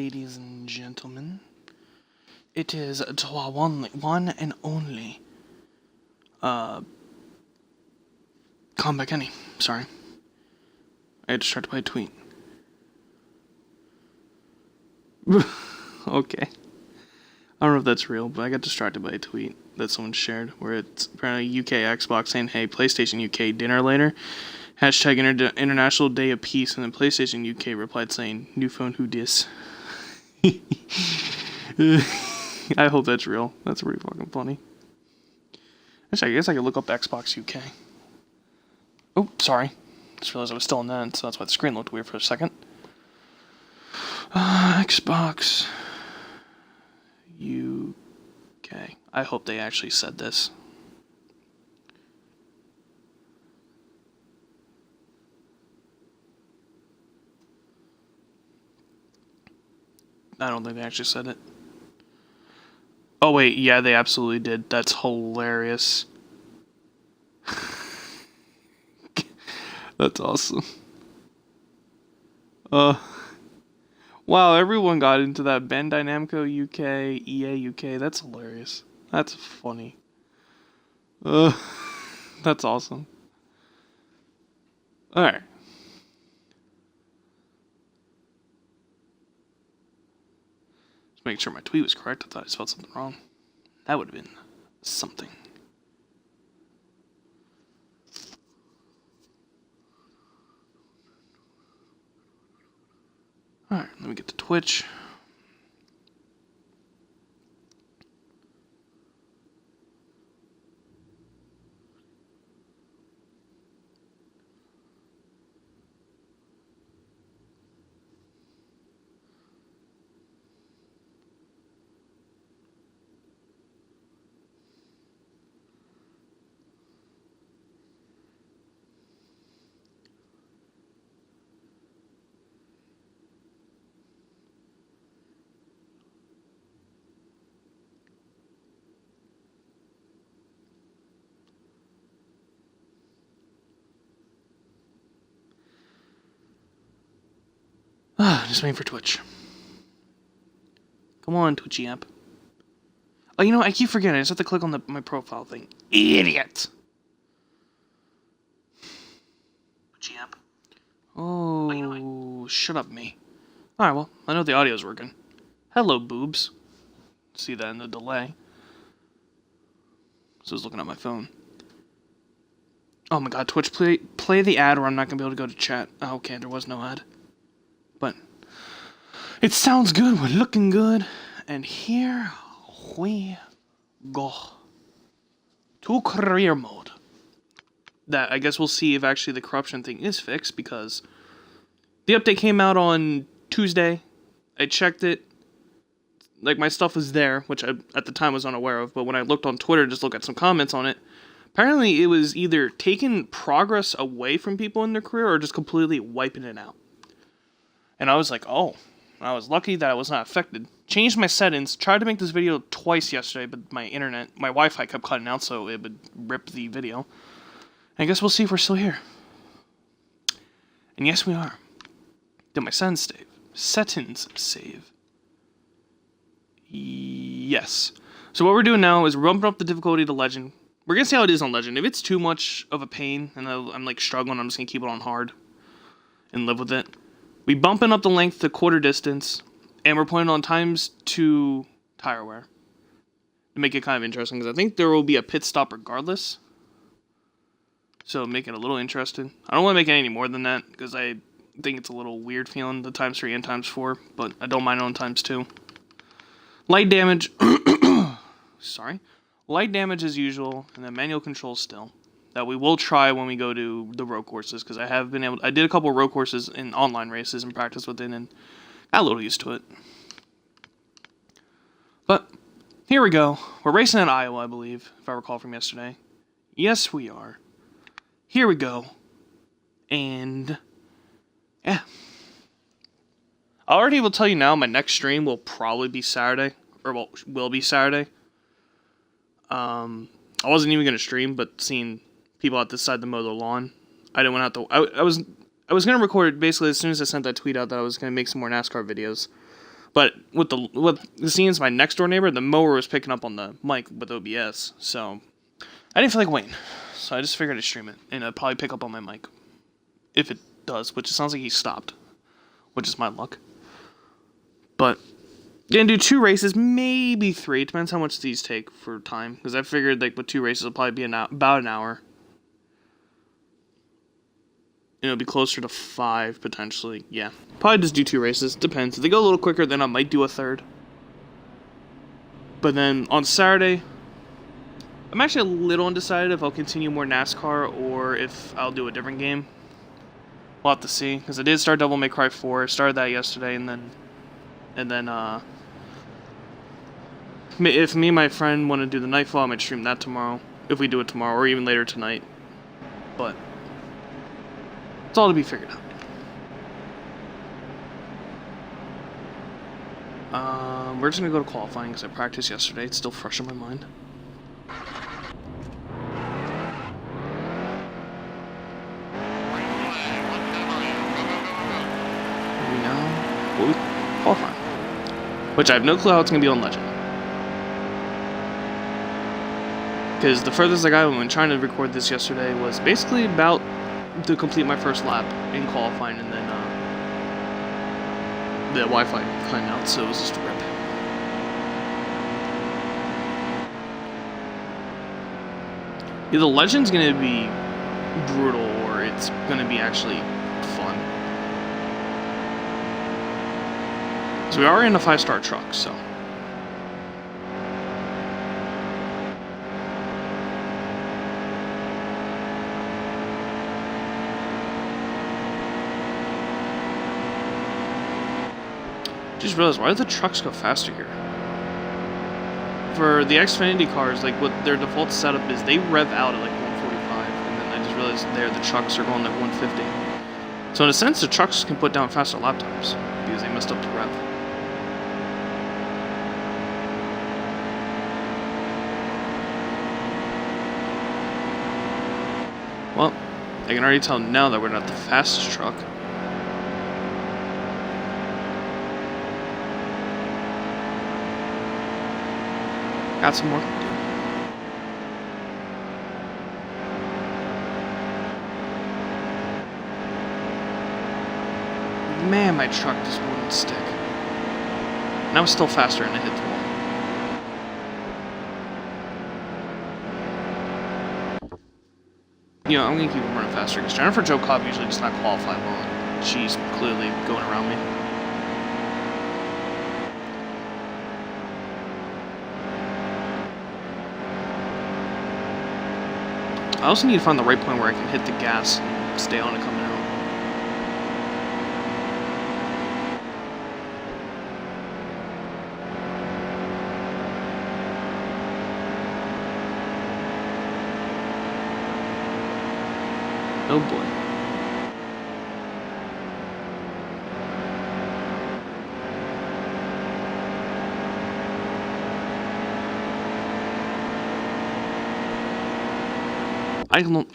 ladies and gentlemen. It is to our one and only, Comeback Kenny. Sorry. I had to start by a tweet. Okay. I don't know if that's real, but I got distracted by a tweet that someone shared where it's apparently UK Xbox saying, hey, PlayStation UK dinner later. Hashtag International Day of Peace. And then PlayStation UK replied saying, new phone who dis. I hope that's real. That's pretty fucking funny. Actually, I guess I could look up Xbox UK. Oh, sorry. Just realized I was still in that, so that's why the screen looked weird for a second. Xbox UK. I hope they actually said this. I don't think they actually said it. Oh wait, yeah, they absolutely did. That's hilarious. That's awesome. Wow, everyone got into that. Bandai Namco UK, EA UK. That's hilarious. That's funny. That's awesome. Alright. Just making sure my tweet was correct. I thought I spelled something wrong. That would have been something. Alright, let me get to Twitch. Just waiting for Twitch. Come on, Twitchy app. Oh, you know, I keep forgetting. I just have to click on my profile thing. Idiot! Twitchy app. Oh, shut up, me. Alright, well, I know the audio's working. Hello, boobs. See that in the delay. So I was looking at my phone. Oh my god, Twitch, play the ad or I'm not going to be able to go to chat. Oh, okay, there was no ad. But it sounds good, we're looking good, and here we go to career mode. That, I guess we'll see if actually the corruption thing is fixed, because the update came out on Tuesday. I checked it, like my stuff was there, which I at the time was unaware of, but when I looked on Twitter, just look at some comments on it, apparently it was either taking progress away from people in their career or just completely wiping it out. And I was like, oh, I was lucky that I was not affected. Changed my settings, tried to make this video twice yesterday, but my Wi-Fi kept cutting out, so it would rip the video. And I guess we'll see if we're still here. And yes, we are. Did my settings save? Yes. So what we're doing now is we're bumping up the difficulty to Legend. We're going to see how it is on Legend. If it's too much of a pain, and I'm like struggling, I'm just going to keep it on hard. And live with it. We bumping up the length to quarter distance, and we're putting on ×2 tire wear to make it kind of interesting, because I think there will be a pit stop regardless. So make it a little interesting. I don't want to make it any more than that, because I think it's a little weird feeling the ×3 and ×4, but I don't mind it on ×2. Light damage, sorry. Light damage as usual, and then manual control still. That we will try when we go to the road courses, because I did a couple of road courses in online races and practice with it, and got a little used to it. But, here we go. We're racing in Iowa, I believe, if I recall from yesterday. Yes, we are. Here we go. And, yeah. I already will tell you now, my next stream will probably be Saturday, or will be Saturday. I wasn't even going to stream, but seeing people out this side to mow the lawn, I didn't want to have to. I was going to record it basically as soon as I sent that tweet out that I was going to make some more NASCAR videos. But with seeing as my next door neighbor, the mower was picking up on the mic with OBS, so I didn't feel like waiting. So I just figured I'd stream it, and it'd probably pick up on my mic. If it does, which it sounds like he stopped, which is my luck. But gonna do 2 races, maybe 3. Depends how much these take for time, because I figured like with 2 races it'll probably be about an hour. It'll be closer to 5 potentially. Yeah, probably just do 2 races. Depends. If they go a little quicker, then I might do a third. But then on Saturday, I'm actually a little undecided if I'll continue more NASCAR or if I'll do a different game. We'll have to see, because I did start Devil May Cry 4. Started that yesterday, and then if me and my friend want to do the Nightfall, I might stream that tomorrow. If we do it tomorrow, or even later tonight. But it's all to be figured out. We're just gonna go to qualifying because I practiced yesterday. It's still fresh in my mind. Qualifying, which I have no clue how it's going to be on Legend, because the furthest I got when trying to record this yesterday was basically about to complete my first lap in qualifying, and then the Wi-Fi climbed out, so it was just a rip. Either Legend's going to be brutal or it's going to be actually fun. So we are in a 5-star truck, so. Just realized, why do the trucks go faster here? For the Xfinity cars, like what their default setup is, they rev out at like 145, and then I just realized there the trucks are going at 150. So in a sense, the trucks can put down faster lap times because they messed up the rev. Well, I can already tell now that we're not the fastest truck. Got some more to do. Man, my truck just wouldn't stick. And I was still faster and I hit the wall. You know, I'm going to keep running faster, because Jennifer Jo Cobb usually does not qualify well, and she's clearly going around me. I also need to find the right point where I can hit the gas and stay on it coming out. Oh boy.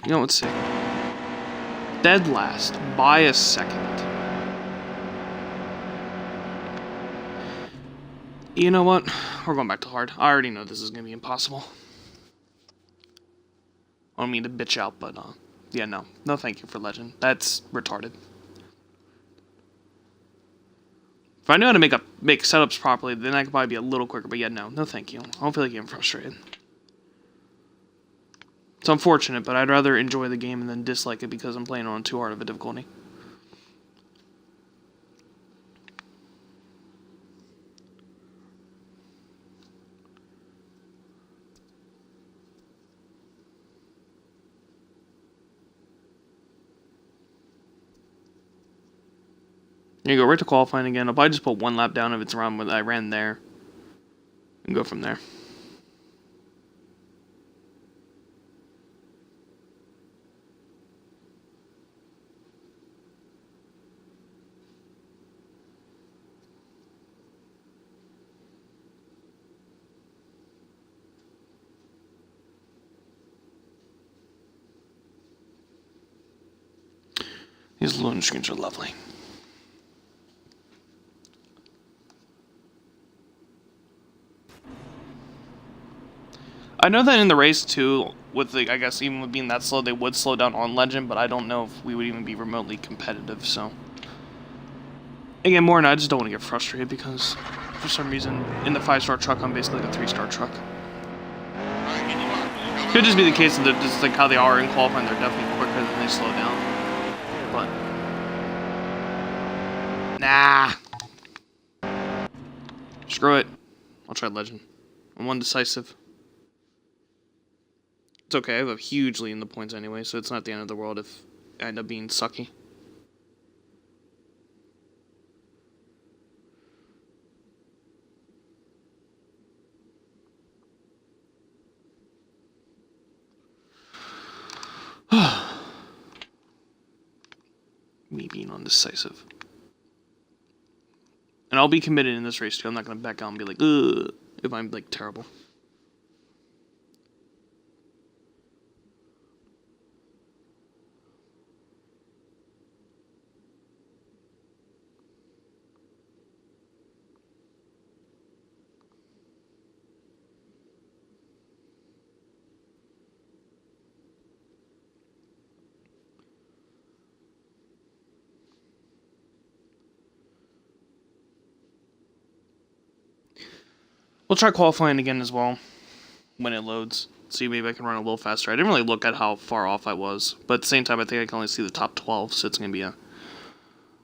Let's see. Dead last by a second. You know what? We're going back to hard. I already know this is gonna be impossible. I don't mean to bitch out, but yeah, no thank you for Legend. That's retarded. If I knew how to make setups properly, then I could probably be a little quicker, but yeah, no thank you. I don't feel like getting frustrated. It's unfortunate, but I'd rather enjoy the game than dislike it because I'm playing on too hard of a difficulty. There you go, right to qualifying again. I'll probably just put 1 lap down if it's around what I ran there, and go from there. These loading screens are lovely. I know that in the race too, with the, I guess even with being that slow, they would slow down on Legend, but I don't know if we would even be remotely competitive, so. Again, more than I just don't want to get frustrated because for some reason in the 5-star truck I'm basically like a 3-star truck. Could just be the case that they're just like how they are in qualifying, they're definitely quicker than they slow down. But nah. Screw it. I'll try Legend. I'm undecisive. It's okay, I have a huge lead in the points anyway, so it's not the end of the world if I end up being sucky. Me being undecisive. And I'll be committed in this race too. I'm not going to back out and be like, ugh, if I'm like terrible. We'll try qualifying again as well when it loads. See, maybe I can run a little faster. I didn't really look at how far off I was, but at the same time, I think I can only see the top 12, so it's going to be a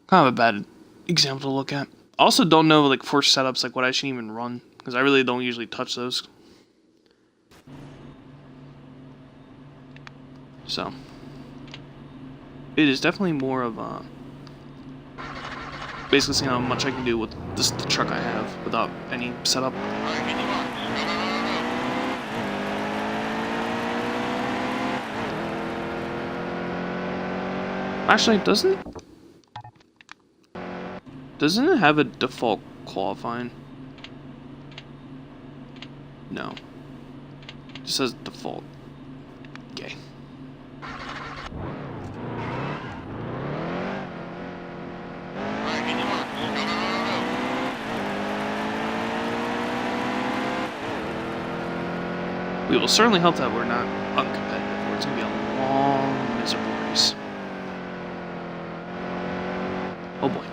kind of a bad example to look at. I also don't know, like, for setups, like, what I should even run, because I really don't usually touch those. So, it is definitely more of a... basically seeing how much I can do with the truck I have without any setup. Actually, doesn't it have a default qualifying? No. It just says default. Okay. We will certainly hope that we're not uncompetitive, or it's going to be a long, miserable race. Oh boy.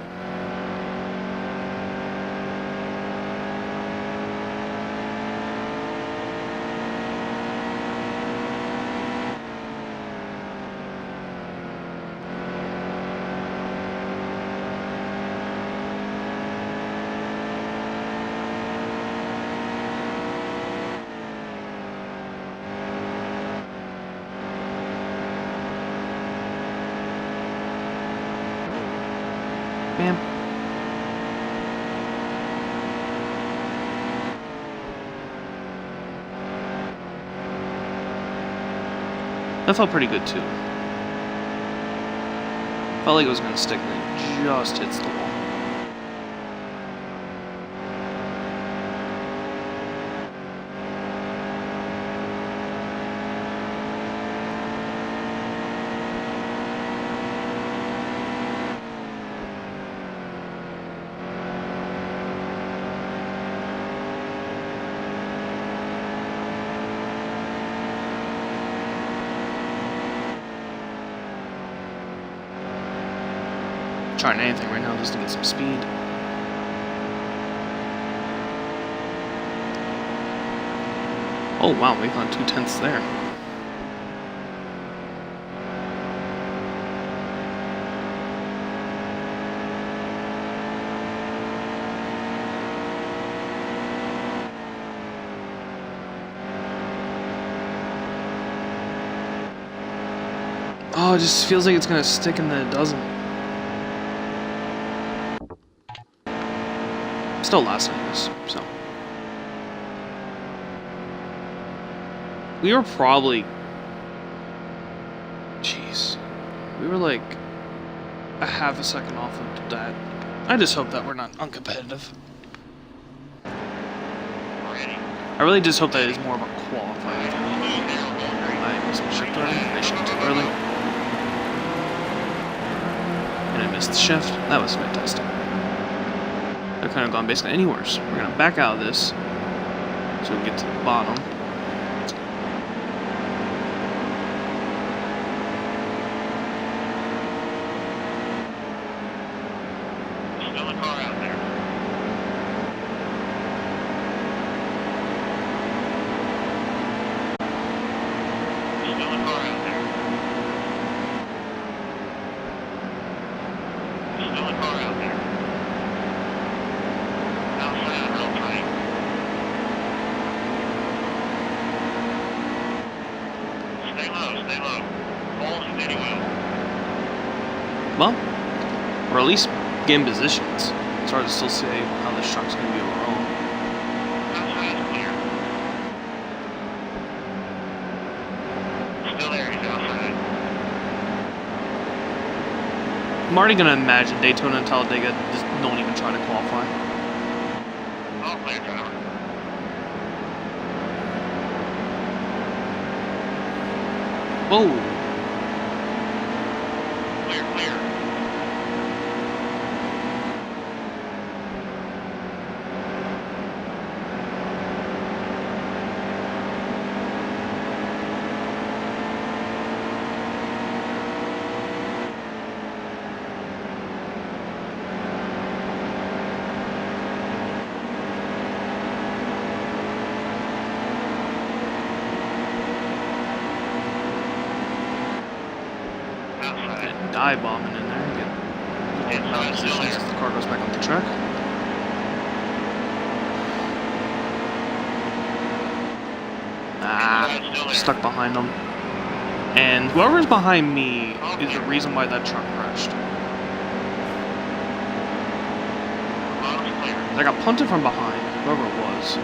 Bam. That felt pretty good too. Felt like it was going to stick and it just hits the wall. Trying anything right now just to get some speed. Oh wow, we found 2/10 there. Oh, it just feels like it's gonna stick and then it doesn't. Still last in this, so. We were probably... Jeez. We were like a half a second off of that. I just hope that we're not uncompetitive. I really just hope that it is more of a qualifier. I missed my shift already. I shifted too early. And I missed the shift. That was fantastic. They're kind of gone basically any worse. We're going to back out of this so we get to the bottom. Well, or at least get in positions. It's hard to still say how this truck's going to be overall. Outside is clear. Still there, he's outside. I'm already going to imagine Daytona and Talladega just don't even try to qualify. All clear, driver. Whoa! Clear, clear. Outside. Dive bombing in there. Get Inside, still positions there. as the car goes back on the track. Inside, still there. Stuck behind them. And whoever's behind me is the reason why that truck crashed. Bottom's clear. I got punted from behind, whoever it was.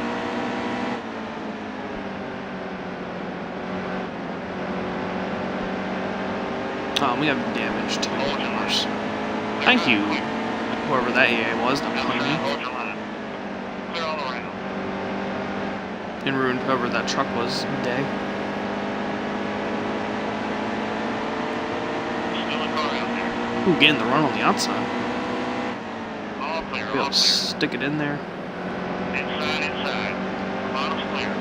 We have damage to ours. Thank you, whoever that EA was that played me. Hold your line. Clear all around. And ruined whoever that truck was day. Still a car out there. Ooh, getting the run on the outside. All clear, Be all able to clear. stick it in there. Inside, inside. Bottom's clear.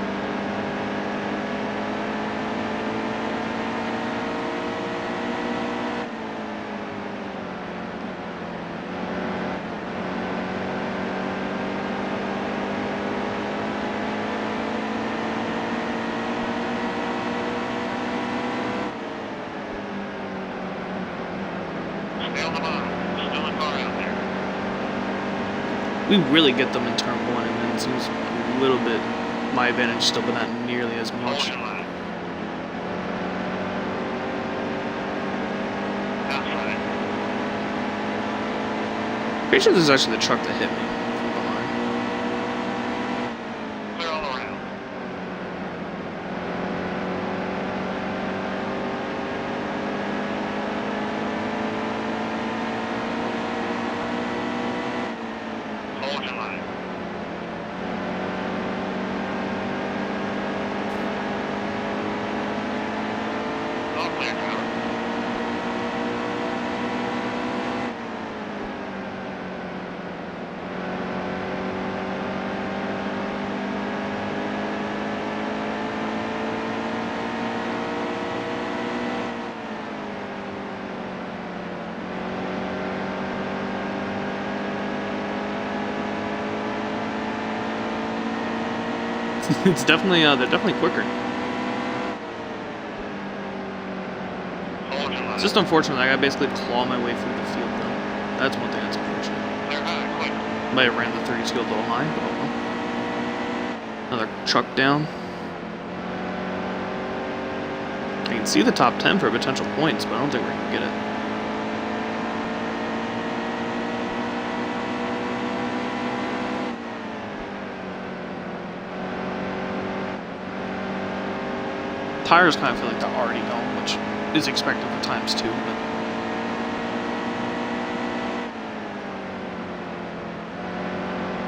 Stay on the bottom. Still a car out there. We really get them in turn one, and then it seems a little bit my advantage still, but not nearly as Hold much. your line. Outside. Pretty sure this is actually the truck that hit me from behind. Clear all around. Hold your line. All clear, driver. It's definitely, they're definitely quicker. Hold your line. It's just unfortunate I gotta basically claw my way through the field, though. That's one thing that's unfortunate. Clear high, quick. Might have ran the 30s field a little high, but oh well. Another truck down. I can see the top 10 for potential points, but I don't think we're gonna get it. Tires kind of feel like they're already going, which is expected for times 2, but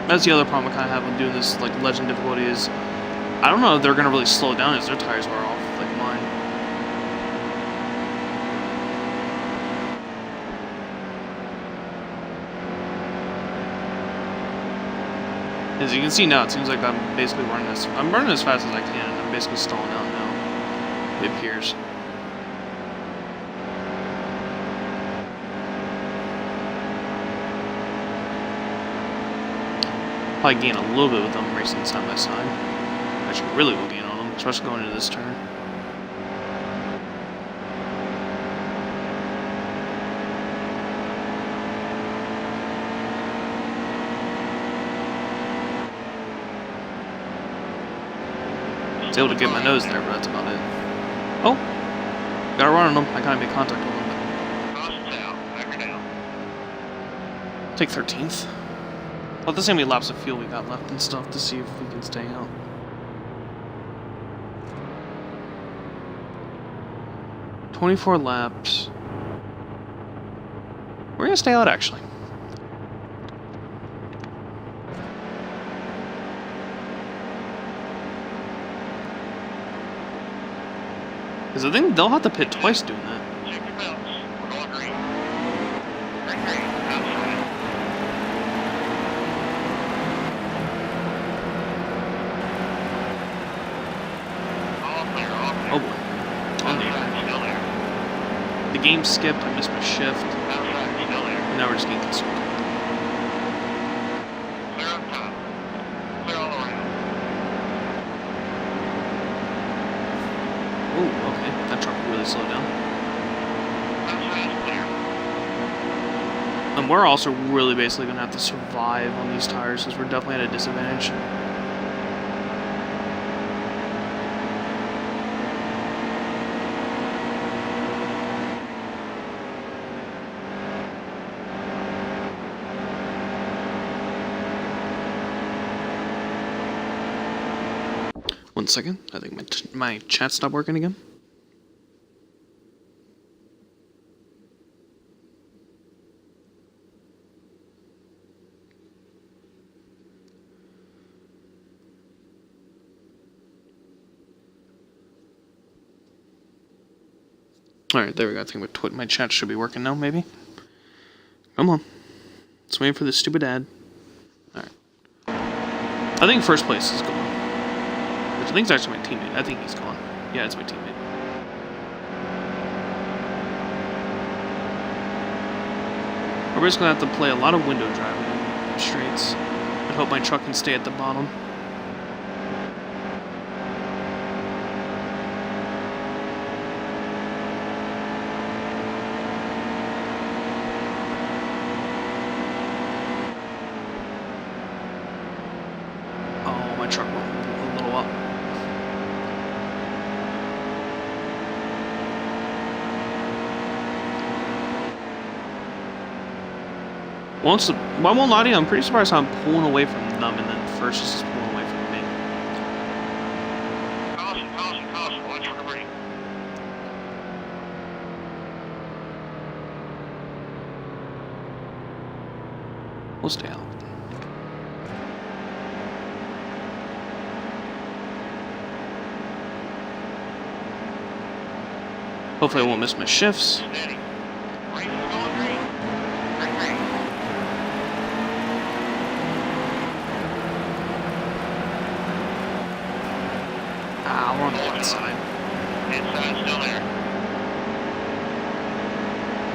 that's the other problem I kind of have when doing this like legend difficulty is I don't know if they're gonna really slow down as their tires wear off like mine. As you can see now, it seems like I'm basically running as fast as I can, and I'm basically stalling out now. It appears. Probably gain a little bit with them racing side by side. Actually, really will gain on them, especially going into this turn. Was able to get my nose there, but that's about it. Oh, got to run on them. I kind of made contact with them. Caution's out. Back her down. Take 13th. Well, the same many laps of fuel we got left and stuff to see if we can stay out. "24 laps. We're gonna stay out, actually. Because I think they'll have to pit twice doing that. Check your belts. We're going green. Green, green. Outside. All clear, all clear. Oh boy. On the Outside, still there. The game skipped, I missed my shift, Outside, still there. and now we're just getting consumed. Clear up top. Clear all around. Oh, okay. That truck really slowed down. Outside is clear. And we're also really basically going to have to survive on these tires because we're definitely at a disadvantage. One second. I think my chat stopped working again. Alright, there we go. I think my chat should be working now, maybe. Come on. Let's wait for this stupid ad. Alright. I think first place is gone. Which I think is actually my teammate. I think he's gone. Yeah, it's my teammate. We're basically going to have to play a lot of window driving in the straights. And hope my truck can stay at the bottom. My truck went a little up. I won't lie to you, I'm pretty surprised how I'm pulling away from them and then first is just pulling away from me. Caution, caution, caution. Watch for the brake. We'll stay out. Hopefully I won't miss my shifts. Steady. Brake is going green. Green, green. Ah, we're on the inside. Inside, still there.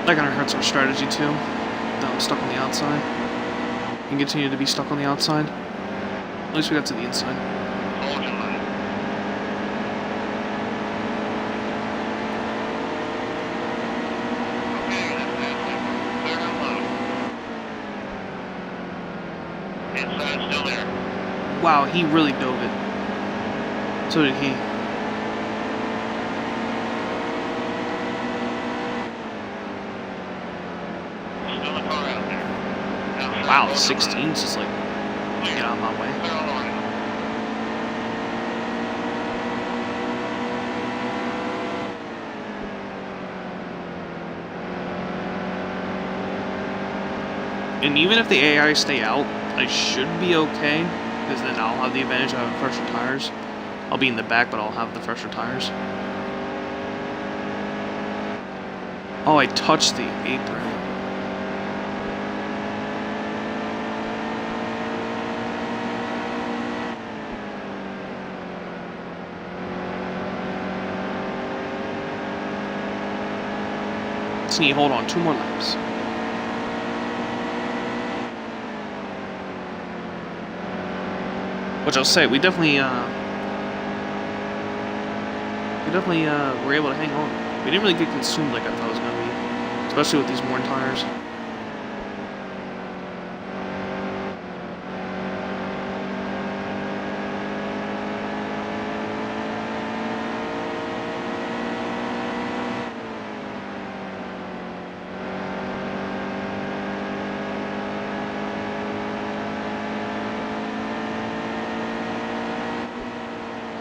That kind of hurts our strategy too. That I'm stuck on the outside. And continue to be stuck on the outside. At least we got to the inside. Hold your line. Okay, that's it. Clear and low. Inside, still there. Wow, he really dove it. So did he. Still a car out there. Outside, Wow, hold your 16's line. just like, get out of my way. Clear all around. And even if the AI stay out, I should be okay. Because then I'll have the advantage of having fresher tires. I'll be in the back, but I'll have the fresher tires. Oh, I touched the apron. Just need to hold on 2 more laps. Which I'll say, we definitely were able to hang on. We didn't really get consumed like I thought it was going to be. Especially with these worn tires.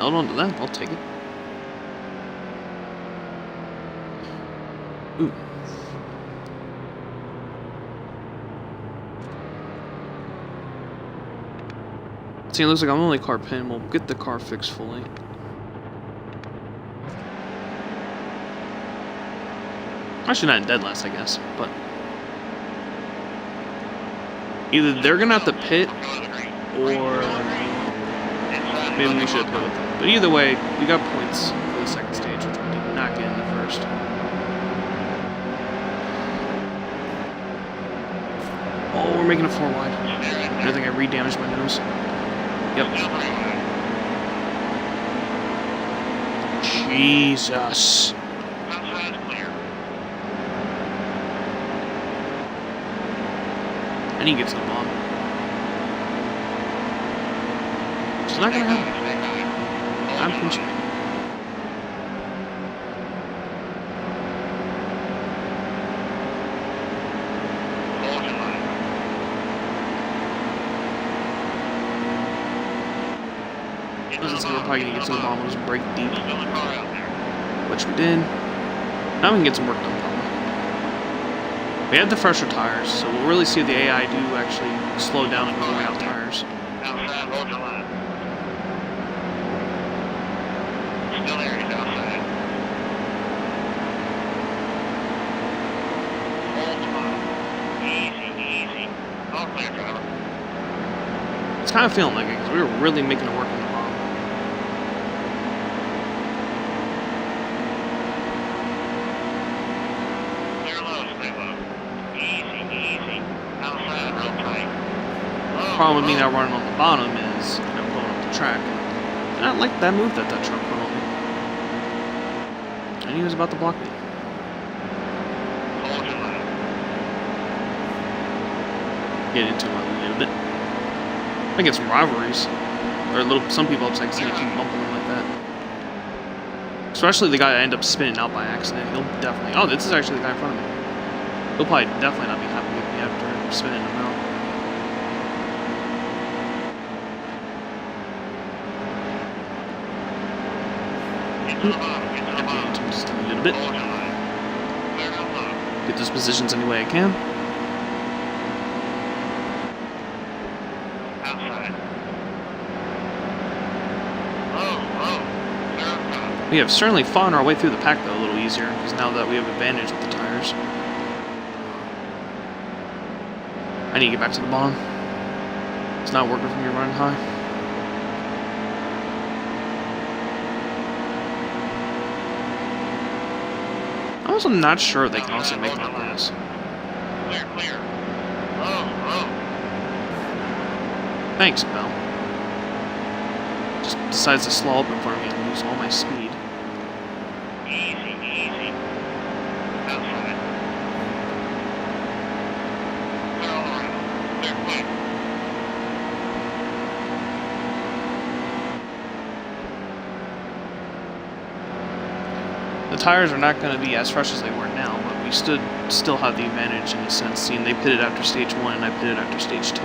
Held on to that. I'll take it. Ooh. See, it looks like I'm only car pin. We'll get the car fixed fully. Actually, not in dead last, I guess, but either they're gonna have to pit, or maybe we should pit with them. But either way, we got points for the second stage, which we did not get in the first. Oh, we're making a 4 wide. I think I re-damaged my nose. Yep. Jesus. I need to get to the bomb. It's not gonna happen. I'm pinching it. We're probably gonna get to the bomb and just break deep. Which we did. Now we can get some work done, probably. We have the fresher tires, so we'll really see the AI do actually slow down and go out tires. Outside, hold your line. Still there, he's outside. Hold on. Easy, easy. All clear, driver. It's kind of feeling like it, because we were really making it work on the bomb. The problem with me now running on the bottom is I'm going up the track. And I like that move that truck put on me. And he was about to block me. Get into him a little bit. I get some rivalries. Or some people upset because they keep bumping him like that. Especially the guy that ended up spinning out by accident. He'll definitely... Oh, this is actually the guy in front of me. He'll probably definitely not be happy with me after spinning him out. Just a little bit. Get those positions any way I can. We have certainly fought our way through the pack though a little easier, because now that we have advantage with the tires. I need to get back to the bottom. It's not working for me running high. I'm also not sure they can also make my pass. Clear, clear. Oh. Thanks, Mel. Just decides to slow up in front of me and lose all my speed. Easy, easy. Outside. Clear all around. Clear, clear. The tires are not going to be as fresh as they were now, but we still have the advantage in a sense, seeing they pitted after stage 1 and I pitted after stage 2.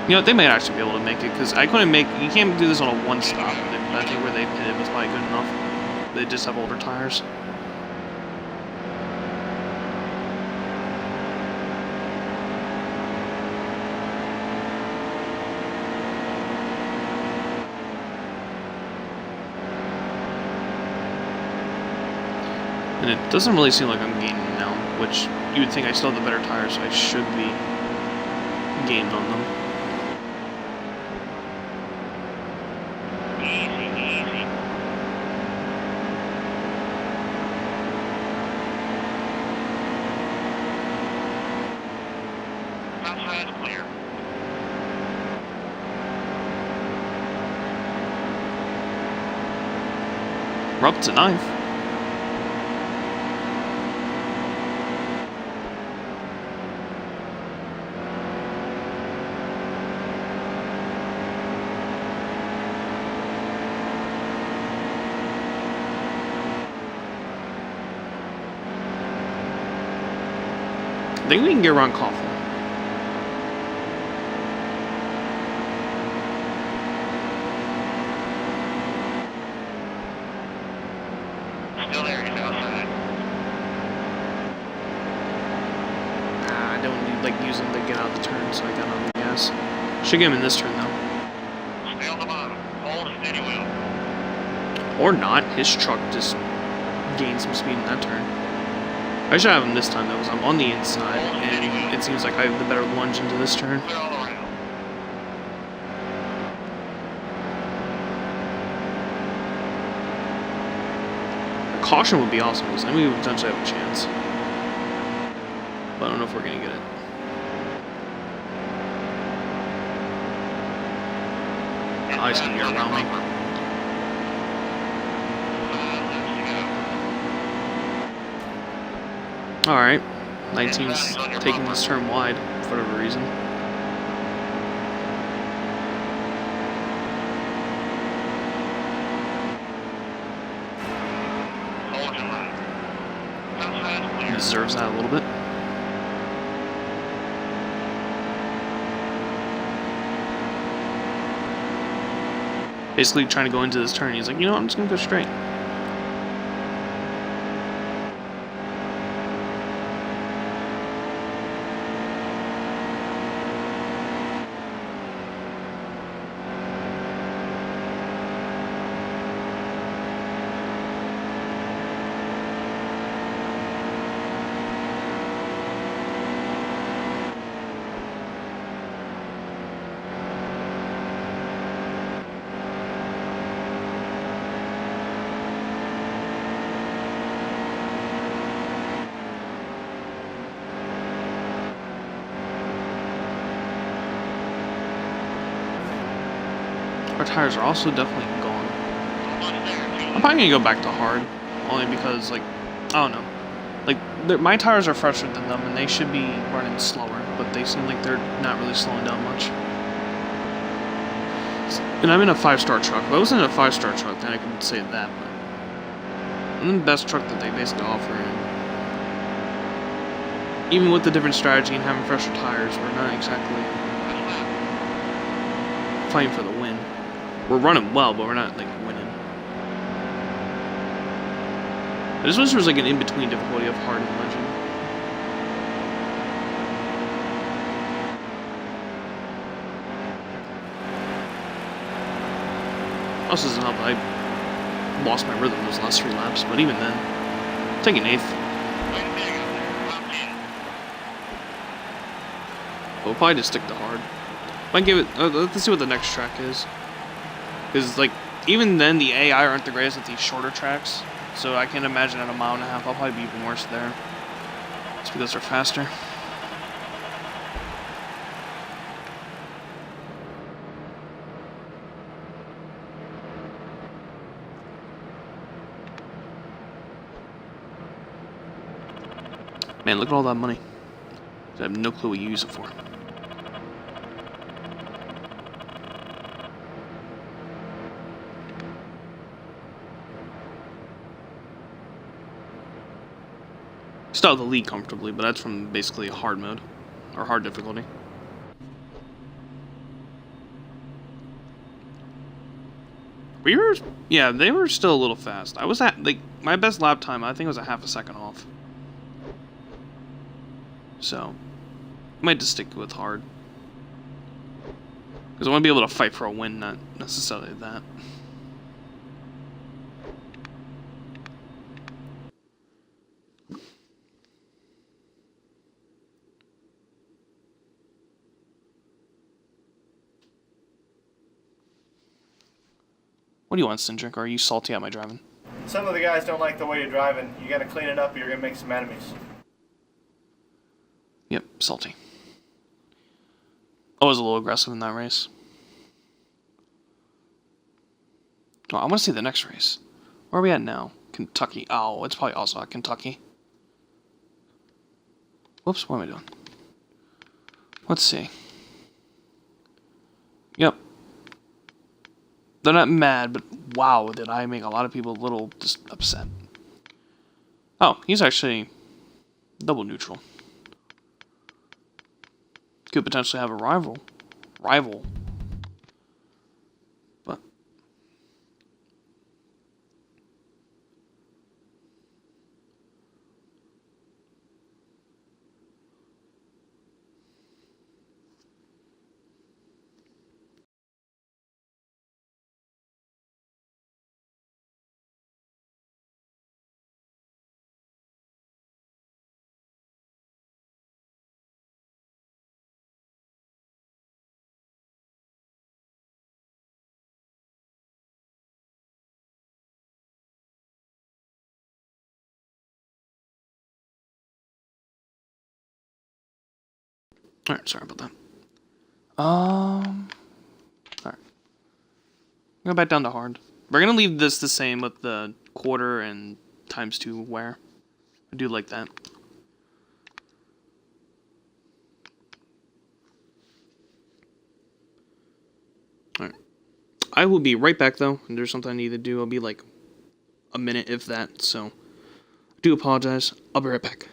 You know, they might actually be able to make it, because I couldn't make... You can't do this on a one stop. I think where they pitted was probably good enough. They just have older tires. And it doesn't really seem like I'm gaining now, which you would think I still have the better tires, so I should be gaining on them. Easy, easy. Outside clear. We're up to 9th. I think we can get around Coughlin. like use them to get out of the turn, so I got on the gas. Should get him in this turn though. Stay on the bottom. Hold a steady wheel. Or not. His truck just gained some speed in that turn. I should have him this time though, because I'm on the inside, and it seems like I have the better lunge into this turn. Clear all around. A caution would be awesome, because then we would potentially have a chance. But I don't know if we're going to get it. Oh, he's going to get around me. Alright. 19's taking this turn wide, for whatever reason. Hold your line. Comes fast, He clear. deserves that a little bit. Basically trying to go into this turn, he's like, you know what, I'm just going to go straight. Our tires are also definitely gone. I'm probably gonna go back to hard, only because, like, I don't know. Like, my tires are fresher than them, and they should be running slower, but they seem like they're not really slowing down much. And I'm in a 5-star truck. If I wasn't in a 5-star truck, then I could say that, but I'm in the best truck that they basically offer, and even with the different strategy and having fresher tires, we're not exactly fighting for the win. We're running well, but we're not, like, winning. I just wish there was, like, an in-between difficulty of hard and legend. Also doesn't help that I lost my rhythm those last 3 laps, but even then, taking 8th. We'll probably just stick to hard. Might give it. Let's see what the next track is. Because, like, even then, the AI aren't the greatest at these shorter tracks. So I can't imagine at a mile and a half, I'll probably be even worse there. It's because they're faster. Man, look at all that money. I have no clue what you use it for. Still have the lead comfortably, but that's from basically hard mode, or hard difficulty. Yeah, they were still a little fast. I was at, like, my best lap time, I think was a half a second off. So, I might just stick with hard. Because I want to be able to fight for a win, not necessarily that. What do you want, Cindric? Or are you salty at my driving? Some of the guys don't like the way you're driving. You gotta clean it up or you're gonna make some enemies. Yep, salty. I was a little aggressive in that race. Oh, I want to see the next race. Where are we at now? Kentucky. Oh, it's probably also at Kentucky. Whoops, what am I doing? Let's see. Yep. They're not mad, but wow, did I make a lot of people a little just upset. Oh, he's actually double neutral. Could potentially have a rival. But Alright, sorry about that. Alright. Go back down to hard. We're gonna leave this the same with the quarter and ×2 wear. I do like that. Alright. I will be right back though, and there's something I need to do. I'll be like a minute, if that, so I do apologize. I'll be right back.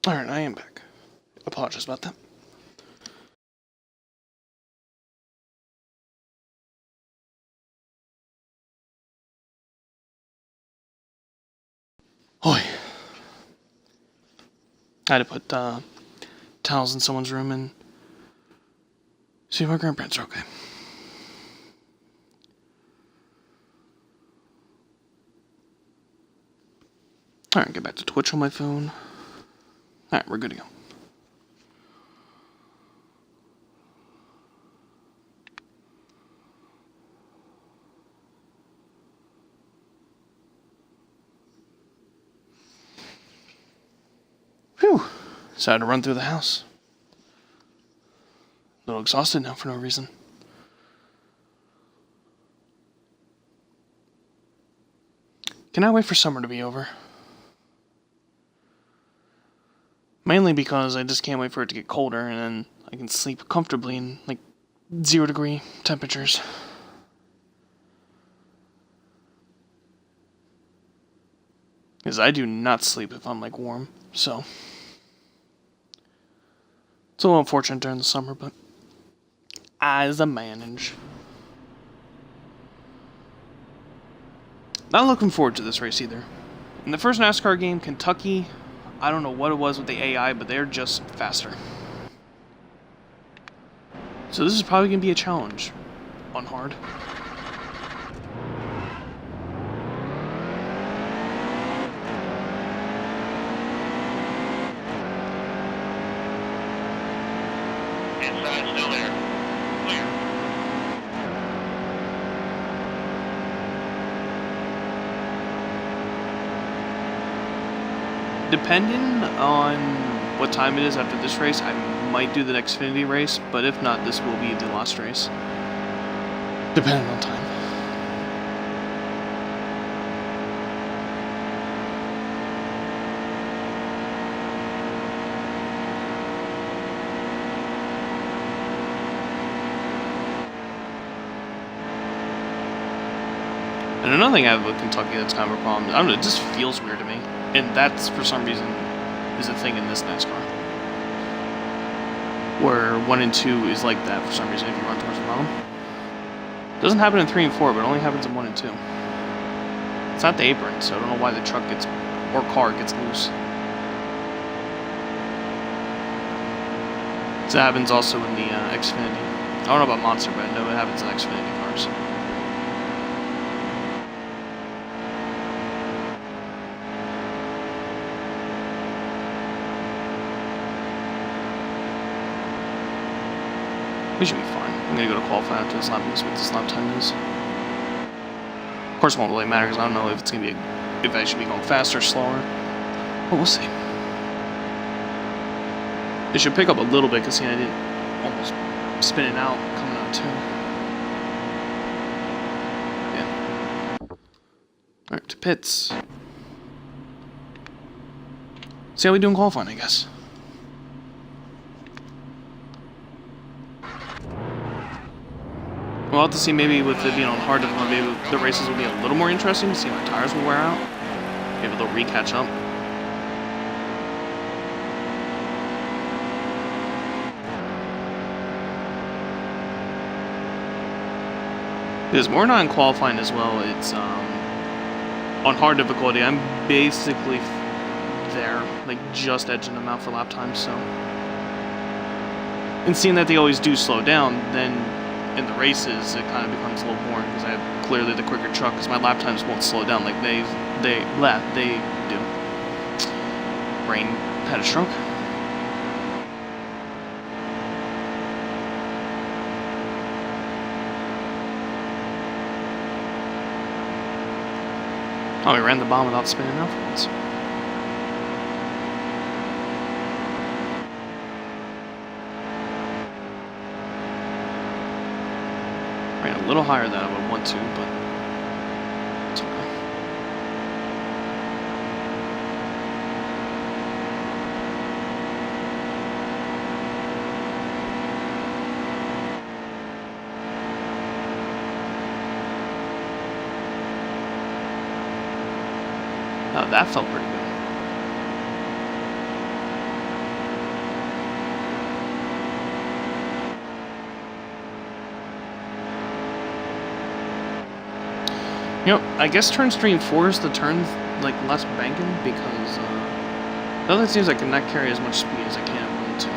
Alright, I am back. Apologize about that. Oi. I had to put towels in someone's room and see if my grandparents are okay. Alright, get back to Twitch on my phone. Alright, we're good to go. Phew. Decided to run through the house. A little exhausted now for no reason. Cannot wait for summer to be over. Mainly because I just can't wait for it to get colder and then I can sleep comfortably in like 0-degree temperatures. Because I do not sleep if I'm like warm, so it's a little unfortunate during the summer, but as a manage. Not looking forward to this race either. In the first NASCAR game, Kentucky, I don't know what it was with the AI, but they're just faster. So this is probably going to be a challenge on hard. Inside still there. Clear. Depending on what time it is after this race, I might do the Xfinity race, but if not, this will be the last race. Depending on time. And another thing I have with Kentucky that's kind of a problem, I don't know, it just feels weird to me. And that's, for some reason, is a thing in this NASCAR. Where 1 and 2 is like that for some reason if you run towards the bottom. It doesn't happen in 3 and 4, but it only happens in 1 and 2. It's not the apron, so I don't know why the truck gets, or car gets loose. So it happens also in the Xfinity. I don't know about Monster, but I know it happens in Xfinity cars. We should be fine. I'm gonna go to qualify after this lap and see what this lap time is. Of course, it won't really matter because I don't know if it's gonna be if I should be going faster or slower. But we'll see. It should pick up a little bit because I didn't almost spin it out coming out too. Yeah. Alright, to pits. See how we do in qualifying, I guess. We'll have to see, maybe with it being on hard difficulty, maybe the races will be a little more interesting to see how my tires will wear out. Maybe they'll re-catch up. Because we're not in qualifying as well, it's on hard difficulty, I'm basically there, like just edging them out for lap time, so. And seeing that they always do slow down, then in the races, it kind of becomes a little boring because I have clearly the quicker truck because my lap times won't slow down like they do. Brain had a stroke. Oh, we ran the bomb without spinning out for once. Ran a little higher than I would want to, but it's okay. Oh, that felt pretty good. You know, I guess turns 3 and 4 is the turn like less banking because now that seems like I can not carry as much speed as I can if I want to.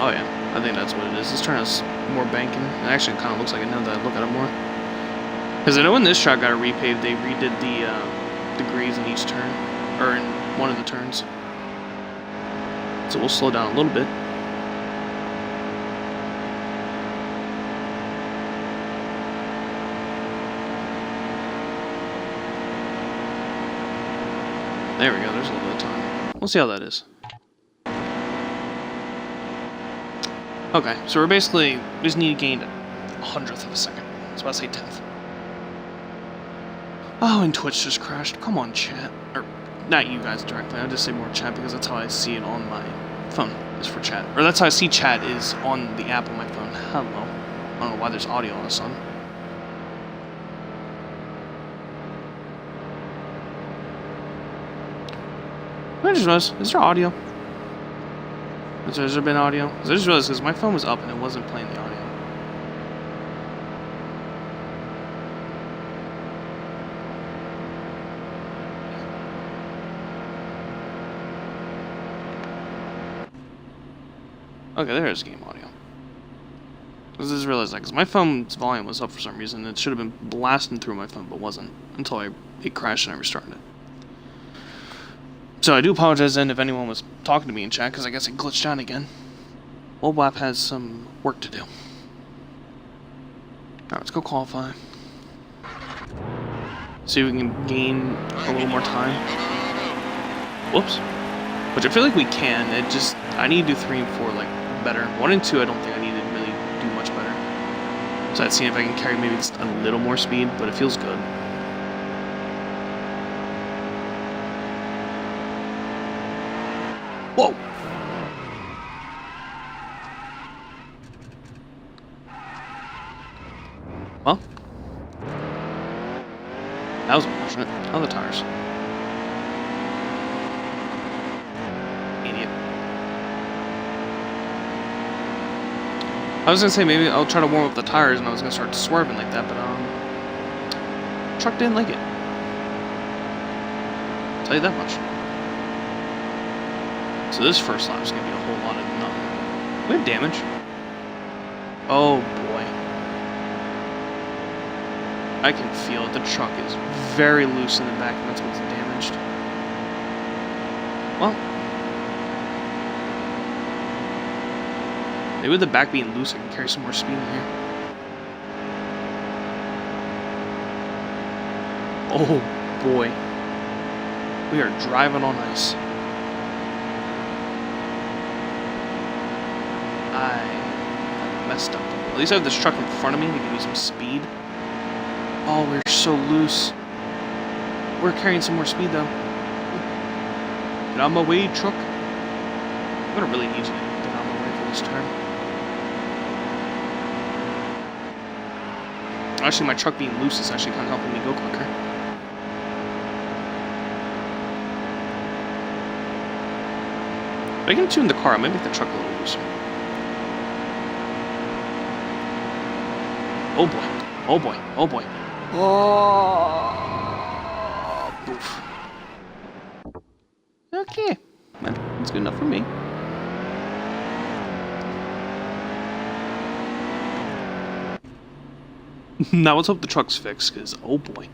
Oh yeah, I think that's what it is. This turn has more banking. It actually kind of looks like it now that I look at it more. Because I know when this track got repaved, they redid the degrees in each turn, or in one of the turns. So we'll slow down a little bit. There we go, there's a little bit of time. We'll see how that is. Okay, so we're basically, we just need to gain 1/100th of a second. I was about to say 10th. Oh, and Twitch just crashed. Come on, chat. Or, not you guys directly, I'll just say more chat because that's how I see it on my phone, is for chat. Or that's how I see chat is on the app on my phone. Hello. I don't know why there's audio on the sun. I just realized, is there audio? Has there been audio? I just realized because my phone was up and it wasn't playing the audio. Okay, there's game audio. I just realized that because my phone's volume was up for some reason. It should have been blasting through my phone, but wasn't until it crashed and I restarted it. So I do apologize then if anyone was talking to me in chat because I guess it glitched out again. Old WAP has some work to do. Alright, let's go qualify. See if we can gain a little more time. Whoops. Which I feel like we can. I need to do 3 and 4 like better. 1 and 2 I don't think I need to really do much better. So I'd see if I can carry maybe just a little more speed, but it feels good. Whoa! Well, that was unfortunate. Oh, the tires. Idiot. I was gonna say maybe I'll try to warm up the tires and I was gonna start swerving like that, but truck didn't like it. I'll tell you that much. So this first lap is going to be a whole lot of nothing. We have damage. Oh boy. I can feel it. The truck is very loose in the back, and that's what's damaged. Well, maybe with the back being loose, I can carry some more speed in here. Oh boy. We are driving on ice. I messed up. At least I have this truck in front of me to give me some speed. Oh, we're so loose. We're carrying some more speed though. Get out of my way, truck. I'm gonna really need you to get out of my way for this turn. Actually, my truck being loose is actually kind of helping me go quicker. If I can tune the car, I might make the truck a little looser. Oh boy. Oh boy. Oh boy. Oh. Oof. Okay. That's good enough for me. Now let's hope the truck's fixed, because oh boy.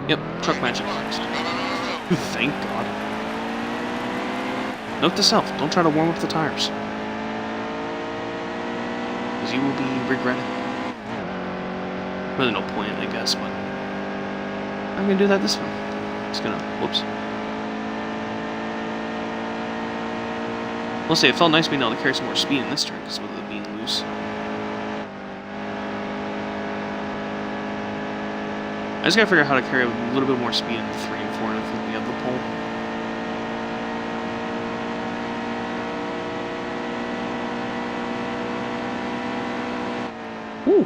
Yep, truck magic fixed. Thank God. Note to self, don't try to warm up the tires. Because you will be regretting it. Really no point, I guess, but I'm gonna do that this time. Just gonna, whoops. We'll say it felt nice being able to carry some more speed in this turn, because with it being loose. I just gotta figure out how to carry a little bit more speed in 3 and 4, and I think we have the pole. Woo!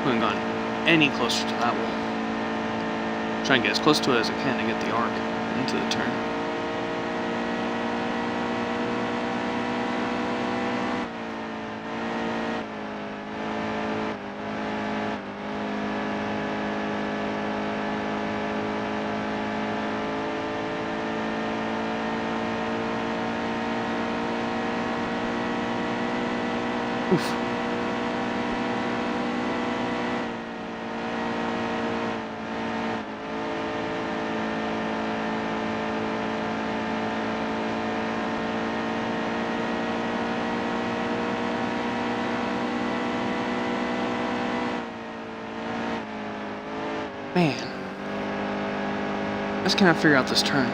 We haven't gone any closer to that wall. Try and get as close to it as I can to get the arc into the turn. Oof. Man. I just cannot figure out this turn.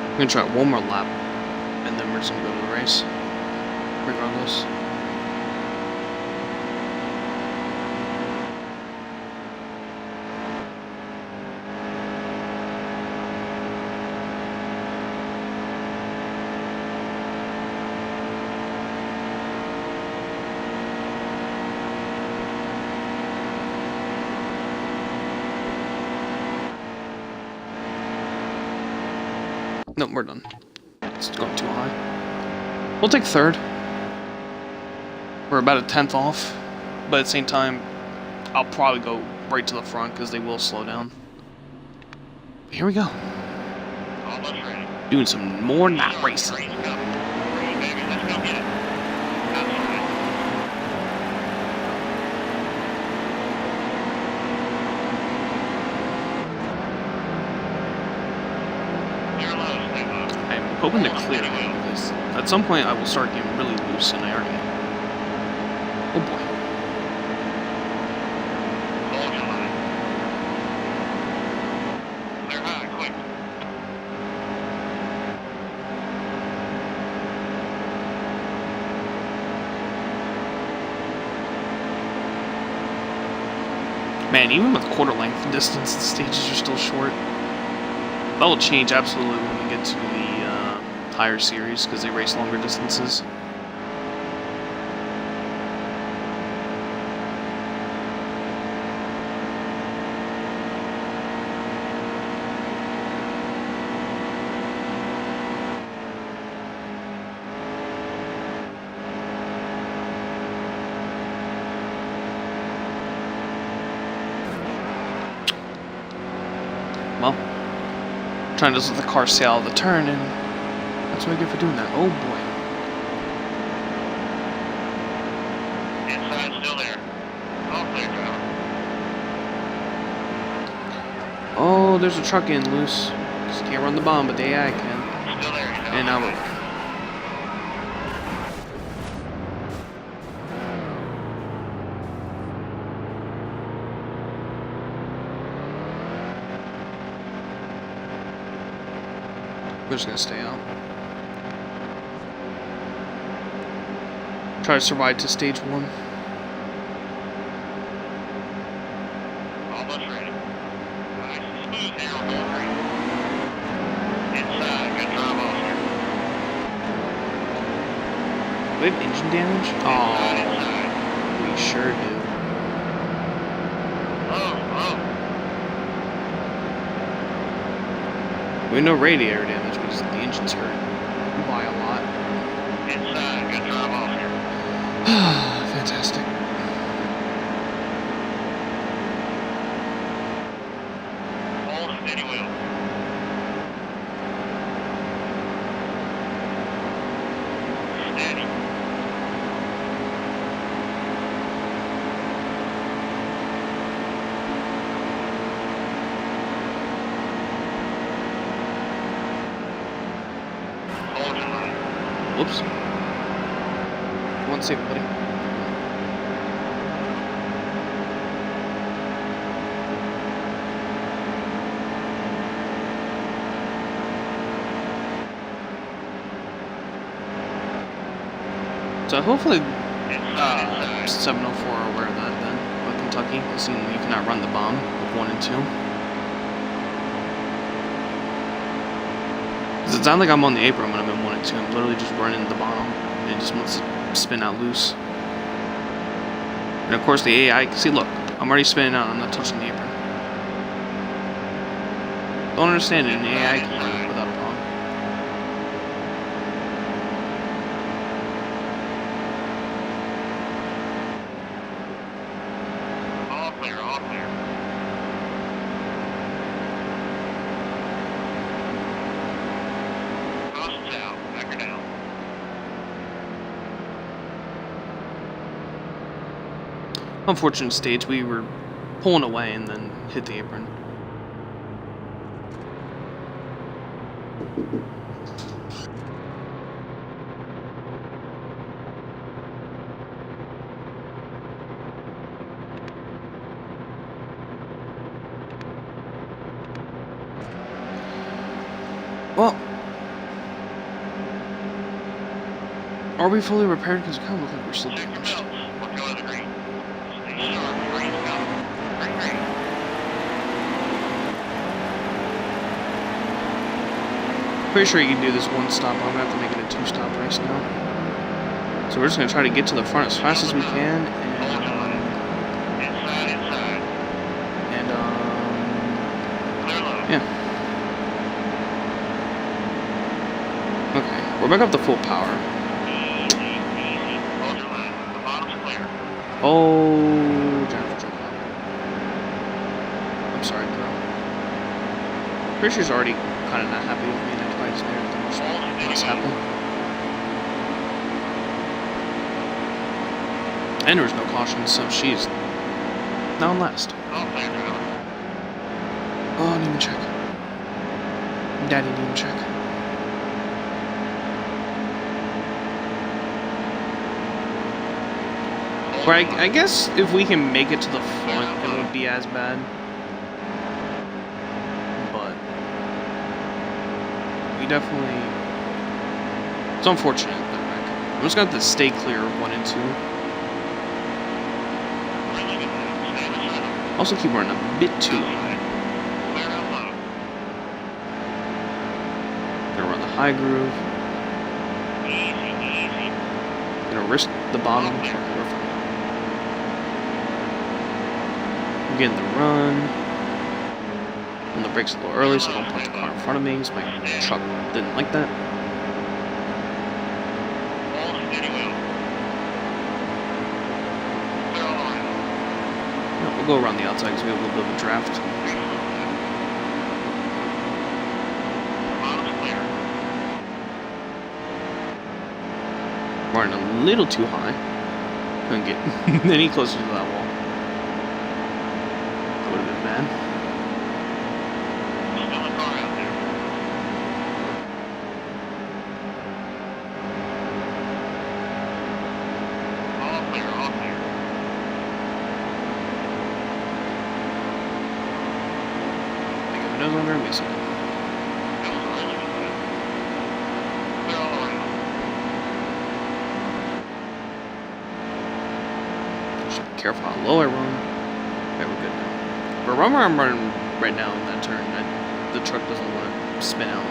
I'm gonna try one more lap, and then we're just gonna go to the race, regardless. No, we're done. It's going too high. We'll take third. We're about a 10th off, but at the same time, I'll probably go right to the front because they will slow down. But here we go. Almost ready. Doing some more not racing. Let's go. Ready, baby, let's go get it. Outside. You're low, stay low. I'm hoping to clear it because at some point I will start getting really loose, and I already am. Oh boy. Hold your line. Clear high, quick. Man, even with quarter length distance, the stages are still short. That will change absolutely when we get to the higher series because they race longer distances. Trying to just let the car sail out of the turn, and that's what I get for doing that. Oh boy. Inside, still there. All clear, driver. Oh, there's a truck in loose. Just can't run the bomb, but the AI can. Still there, you know. And now we're... We're just gonna stay out. Try to survive to stage 1. Almost ready. Nice and smooth here on all three. Inside, good drive, Oscar. Do we have engine damage? Inside, Oh, inside. we sure do. We have no radiator damage, because the engine's hurt by a lot. Inside, good drive, Oscar. Fantastic. Hold steady wheel. Steady. Hold your line. Whoops. One second, buddy. So hopefully 704 are aware of that then, with Kentucky, seeing you cannot run the bomb with 1 and 2. 'Cause it sounds like I'm on the apron when I'm in 1 and 2. I'm literally just running the bomb, and it just wants to spin out loose. And of course the AI, see look, I'm already spinning out, I'm not touching the apron. Don't understand it, an AI can run it without a problem. All clear, all clear. Caution's out, back her down. Unfortunate stage, we were pulling away and then hit the apron. Well, are we fully repaired? Because it kind of looks like we're still Check your damaged. belts. We're going to the green. Stay sharp. Green's coming. Green, green. Pretty sure you can do this one stop. I'm gonna have to make it a 2-stop race now. So we're just gonna try to get to the front as fast as we can, Hold your line. Inside, inside. and Clear low. yeah. Okay, we're back up to full power. Easy, easy. Hold your line. The bottom's clear. Oh, Jennifer jumped out. I'm sorry, bro. Pretty sure she's already kind of not happy with me. That's why I just made her less happy. And there was no caution, so she's now in last. All clear, driver. Oh, name check. Daddy name check. But I guess if we can make it to the front, it won't be as bad. But we definitely... It's unfortunate that I'm just gonna have to stay clear of 1 and 2. Really good line. Stay beside him. Also keep running a bit too long. Outside. Clear out low. Gonna run the high groove. Easy, easy. Gonna risk the bottom. I'm getting the run. On the brakes a little early so I don't punch the car in front of me, because my truck didn't like that. Hold steady wheel. Clear all around. No, we'll go around the outside because we have a little bit of a draft. Running a little too high. Couldn't get any closer to that wall. That would have been bad. Still a car out there. All clear, all clear. I think if it knows I'm going to miss it. That was a really good one. Clear all around. Just be careful how low I run. Okay, we're good now. But run where I'm running right now in that turn, the truck doesn't want to spin out.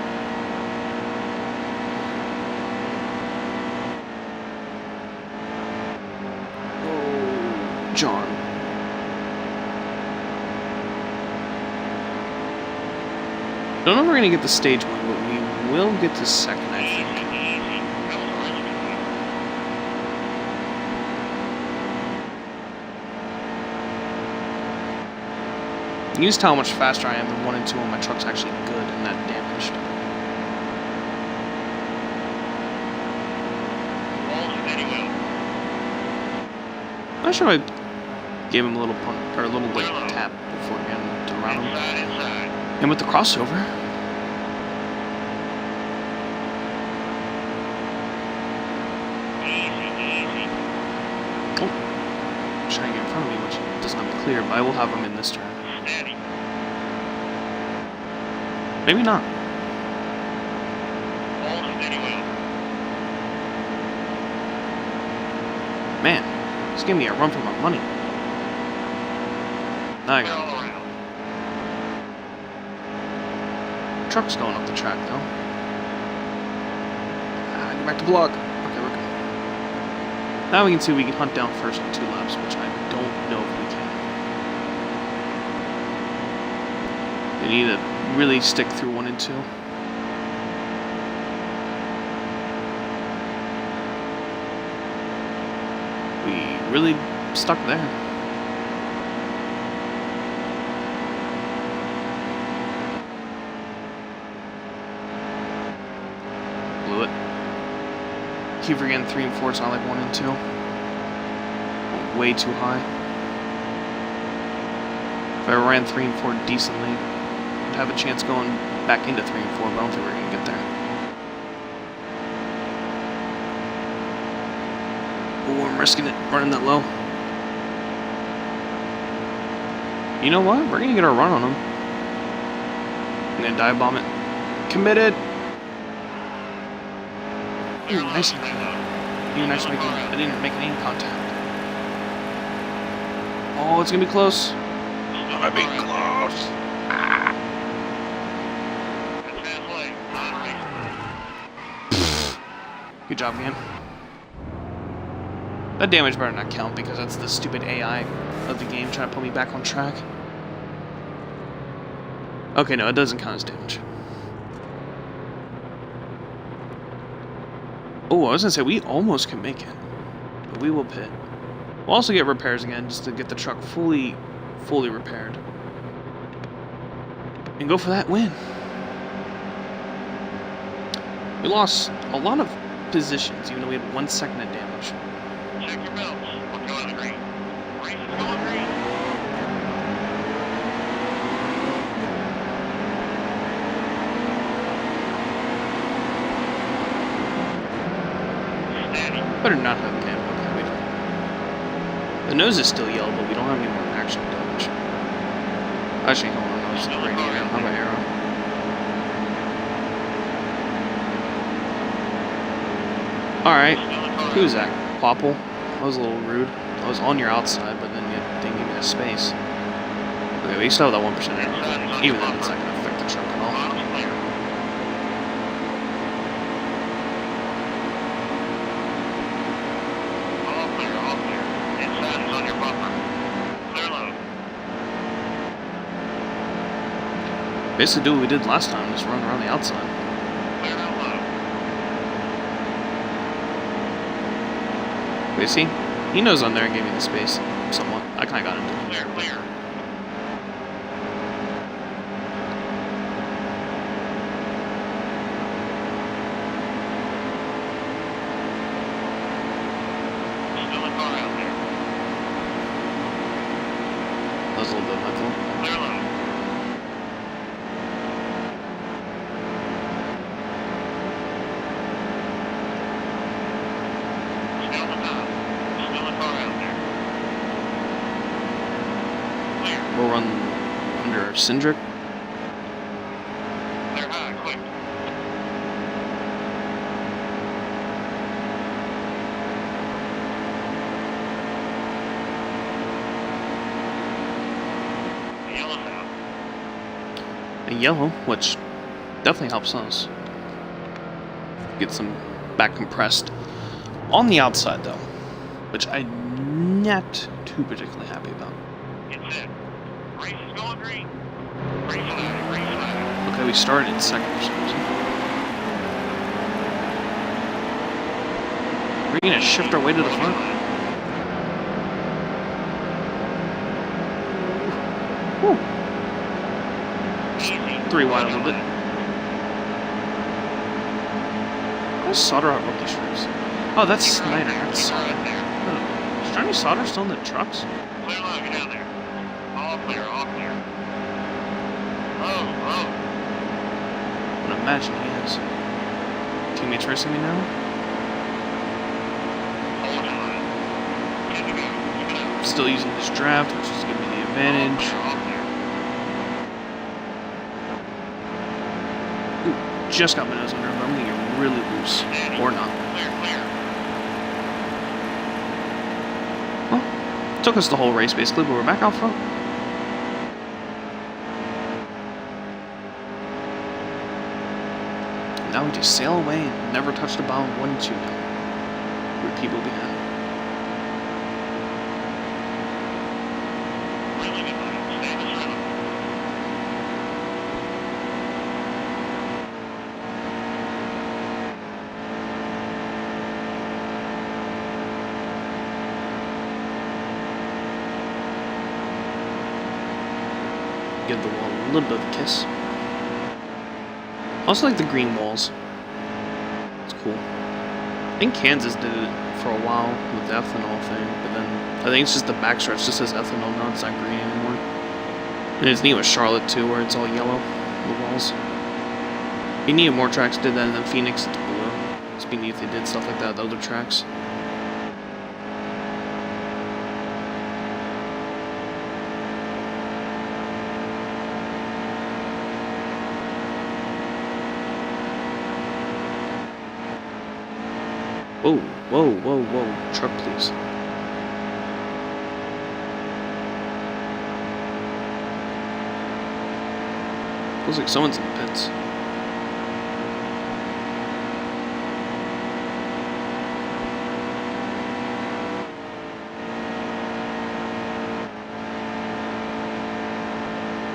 Oh, John. Don't know if we're going to get the stage one, but we will get to second, I think. Easy. That was a really good one. You can just tell how much faster I am than 1 and 2 when my truck's actually good and not damaged. All steady well. I should I gave him a little punt or a little like tap before getting to around him. Inside, inside. And with the crossover, Easy, easy. trying to get in front of me, which does not clear, but I will have him in this turn. Steady. Maybe not. All steady well. Man, he's giving me a run for my money. Now I Clear got all around. truck's going up the track though. Get back to block. Okay, we're good. Now we can see we can hunt down first on 2 laps, which I don't know if we can. They need to really stick through 1 and 2. We really stuck there. Blew it. Keep forgetting 3 and 4, it's not like 1 and 2. Went way too high. If I ran 3 and 4 decently, I'd have a chance going back into 3 and 4, but I don't think we're going to get there. Oh, I'm risking it, running that low. You know what? We're going to get our run on him. I'm going to dive bomb it. Committed! Ooh, nice. Even nice making. I didn't make any contact. Oh, it's gonna be close. Gonna be close. Ah. That's halfway. Good job, man. That damage better not count because that's the stupid AI of the game trying to put me back on track. Okay, no, it doesn't count as damage. Oh, I was gonna say we almost can make it, but we will pit. We'll also get repairs again just to get the truck fully repaired and go for that win. We lost a lot of positions, even though we had 1 second of damage. Check your belts. We're going to green. Race is going green. Steady. Better not have cam. Okay, we don't. The nose is still yellow, but we don't have any more actual damage. Actually, hold on, nose is right here. How about arrow? Alright, who's that? Popple? That was a little rude. I was on your outside, but then you didn't give me the space. Okay, we still have that 1% arrow. Even then, it's not going to affect the truck at all. Bottom's clear. All clear, all clear. Inside is on your bumper. Clear low. Basically do what we did last time, just run around the outside. Clear out low. Wait, see? He knows I'm there and gave me the space, somewhat. I kinda got him to Clear, clear. auto run under Cindric. Clear high, quick. The yellow's out. A yellow, which definitely helps us get some back compressed on the outside though, which I'm not too particularly happy about. Get set. Race is going green. Green flag, green flag. Okay, we started in second for some reason. We're gonna shift our way to the front. Whew. Easy. 3 wide a little bit. How does Sauter have rookie stripes? Oh, that's Snyder. That's Sauter. Right there. Oh, is Johnny Sauter still in the trucks? Clear line, get down there. All clear, all clear. Oh, oh. I would imagine he is. Teammates racing me now? Hold on. Good to go. Keep it up. Still using this draft, which is giving me the advantage. All clear, all clear. Ooh, just got my nose under him, but I'm gonna get really loose. Or not. Clear, clear. Well, took us the whole race basically, but we're back out front. Now we just sail away and never touch the bottom 1-2 now. We're people behind. Really good line. Stay in this rhythm. Give the wall a little bit of a kiss. I also like the green walls. It's cool. I think Kansas did it for a while with the ethanol thing, but then I think it's just the backstretch just says ethanol now, it's not green anymore. And it's neat with Charlotte too, where it's all yellow, the walls. You need more tracks did that, and then Phoenix it's blue. It's be neat if they did stuff like that with other tracks. Whoa, whoa, whoa, whoa. Truck, please. Feels like someone's in the pits.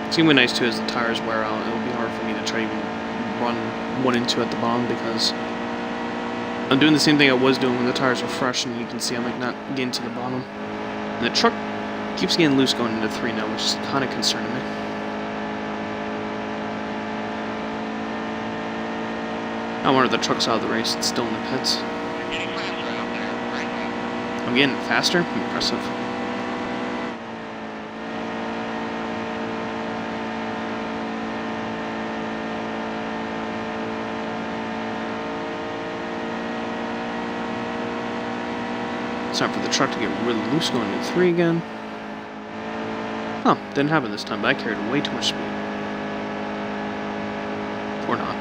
It's gonna be nice too as the tires wear out. It'll be hard for me to try to even run 1 and 2 at the bottom because I'm doing the same thing I was doing when the tires were fresh, and you can see I'm like not getting to the bottom. And the truck keeps getting loose going into 3 now, which is kind of concerning me. I wonder if the truck's out of the race. It's still in the pits. You're getting faster out there. Right now. I'm getting faster. Impressive. It's time for the truck to get really loose going into 3 again. Huh, didn't happen this time, but I carried way too much speed. Or not.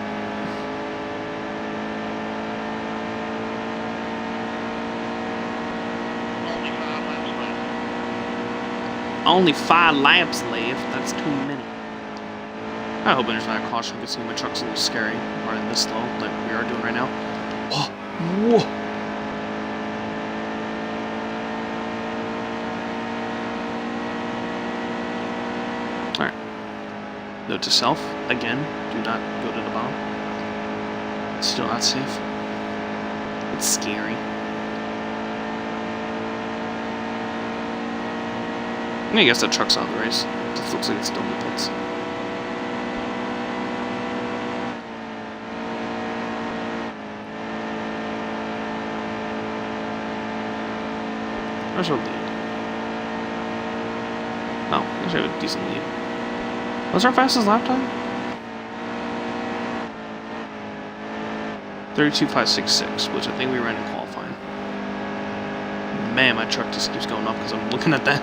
Only 5 laps left. Only 5 laps left. That's too many. I hope there's not a caution because my truck's a little scary running this slow like we are doing right now. Oh, whoa. Alright. Note to self, again, do not go to the bottom. It's still not safe. It's scary. I guess the truck's out of the race. It looks like it's still in the pits. Where's our lead? Oh, actually have a decent lead. What's our fastest lap time? 32.566, which I think we ran in qualifying. Man, my truck just keeps going up because I'm looking at that.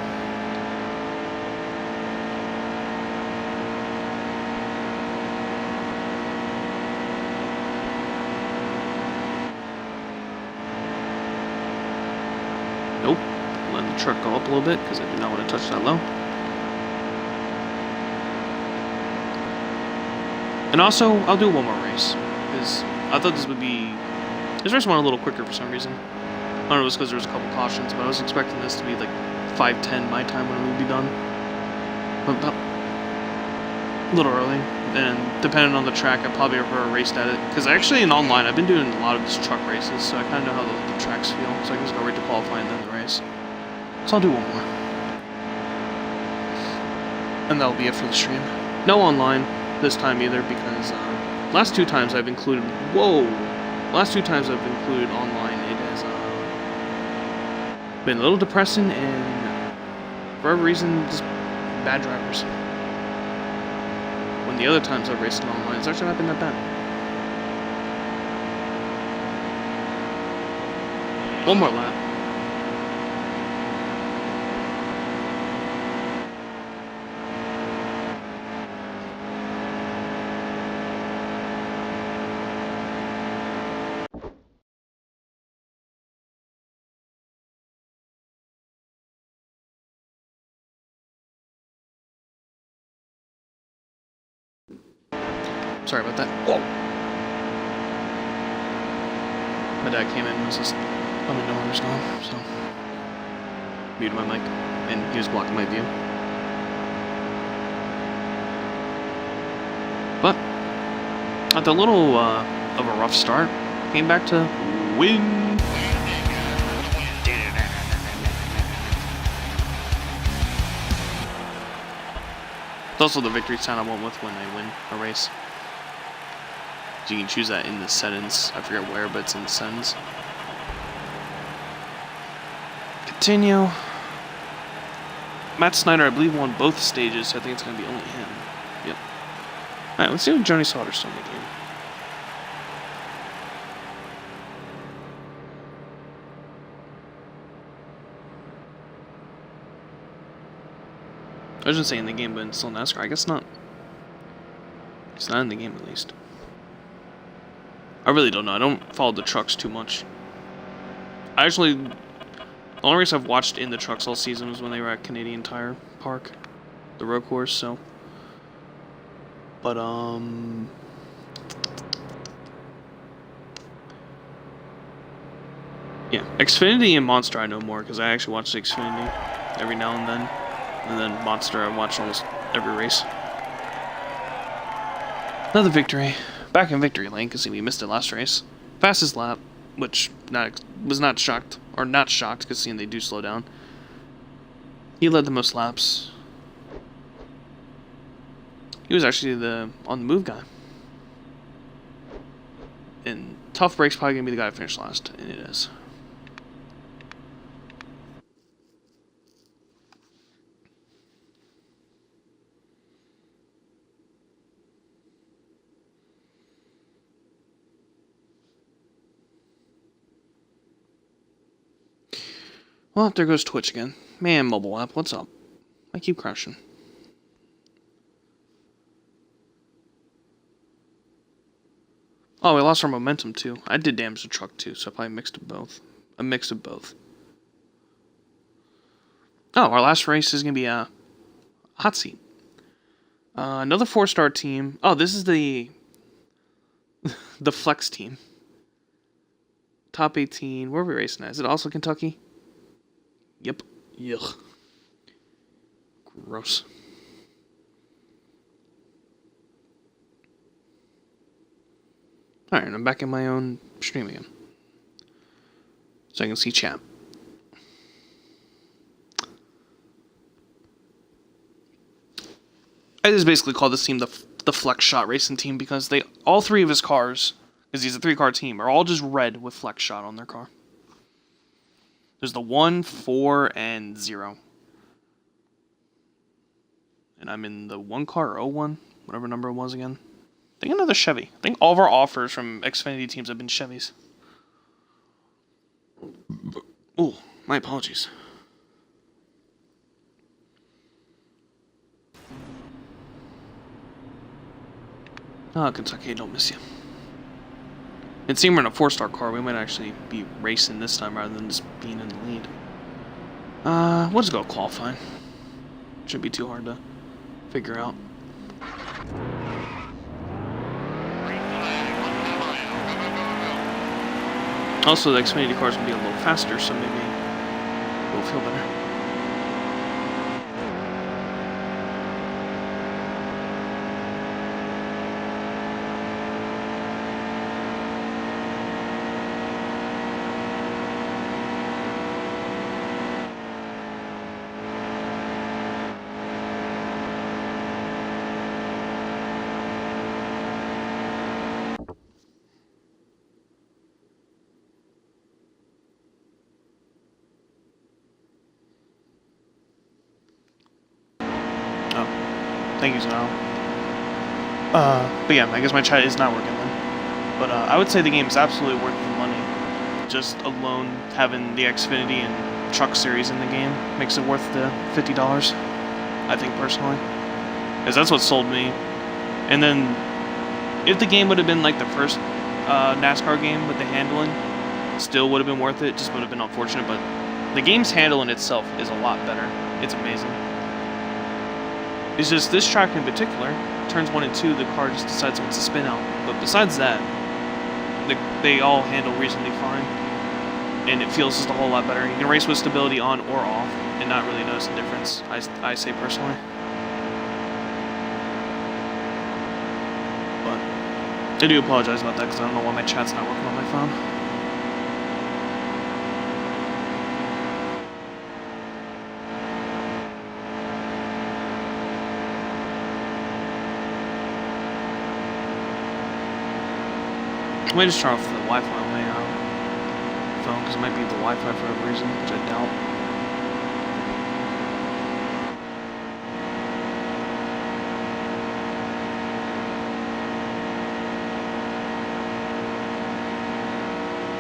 the truck go up a little bit because I do not want to touch that low. And also, I'll do one more race because I thought this would be. This race went a little quicker for some reason. I don't know if it was because there was a couple cautions, but I was expecting this to be like 5:10 my time when it would be done. But about a little early, and depending on the track, I probably ever raced at it. Because actually in online, I've been doing a lot of these truck races, so I kind of know how the tracks feel. So I can just go right to qualifying and then the race. So I'll do one more. And that'll be it for the stream. No online this time either, because last two times I've included... Last two times I've included online, it has been a little depressing and for whatever reason, just bad drivers. When the other times I've raced online, it's actually not been that bad. One more lap. Sorry about that. Whoa! My dad came in and was just let me know where he was going, so muted my mic, and he was blocking my view. But at the little of a rough start, came back to win. It's also the victory sound I went with when I win a race. So you can choose that in the settings. I forget where, but it's in the settings. Continue. Matt Snyder, I believe, won both stages, so I think it's going to be only him. Yep. Alright, let's see what Johnny Sauter's still in the game. I was just saying in the game, but it's still Nascar. I guess not. It's not in the game, at least. I really don't know. I don't follow the trucks too much. I actually... The only race I've watched in the trucks all season was when they were at Canadian Tire Park. The road course, so... But, yeah. Xfinity and Monster I know more, because I actually watch the Xfinity every now and then. And then Monster I watch almost every race. Another victory. Back in victory lane, because we missed it last race. Fastest lap, which was not shocked, because seeing they do slow down. He led the most laps. He was actually the on the move guy. And tough break's probably gonna be the guy to finish last, and it is. Well, there goes Twitch again. Man, mobile app, what's up? I keep crashing. Oh, we lost our momentum too. I did damage the truck too, so I probably mixed of both. A mix of both. Oh, our last race is going to be a hot seat. Another 4-star team. Oh, this is the the flex team. Top 18. Where are we racing at? Is it also Kentucky? Yep. Yuck. Gross. Alright, I'm back in my own stream again. So I can see chat. I just basically call this team the Flex Shot Racing Team because all three of his cars, because he's a 3-car team, are all just red with Flex Shot on their car. There's the 1, 4, and 0. And I'm in the 1 car or 01, whatever number it was again. I think another Chevy. I think all of our offers from Xfinity teams have been Chevys. Oh, my apologies. Ah, Kentucky, don't miss you. And seeing we're in a 4-star car, we might actually be racing this time rather than just being in the lead. We'll just go qualifying. Shouldn't be too hard to figure out. Green flag, 1 mile. Go, go, go, go, go. Also, the Xfinity cars will be a little faster, so maybe we'll feel better. Thank you, Zal. But yeah, I guess my chat is not working then. But I would say the game is absolutely worth the money. Just alone having the Xfinity and Truck Series in the game makes it worth the $50, I think personally. Because that's what sold me. And then, if the game would have been like the first NASCAR game with the handling, still would have been worth it, just would have been unfortunate, but the game's handling itself is a lot better. It's amazing. It's just this track in particular, turns 1 and 2, the car just decides when to spin out. But besides that, they all handle reasonably fine, and it feels just a whole lot better. You can race with stability on or off, and not really notice the difference, I say personally. But I do apologize about that, because I don't know why my chat's not working on my phone. I might just turn off the Wi-Fi on my phone, because it might be the Wi-Fi for whatever reason, which I doubt.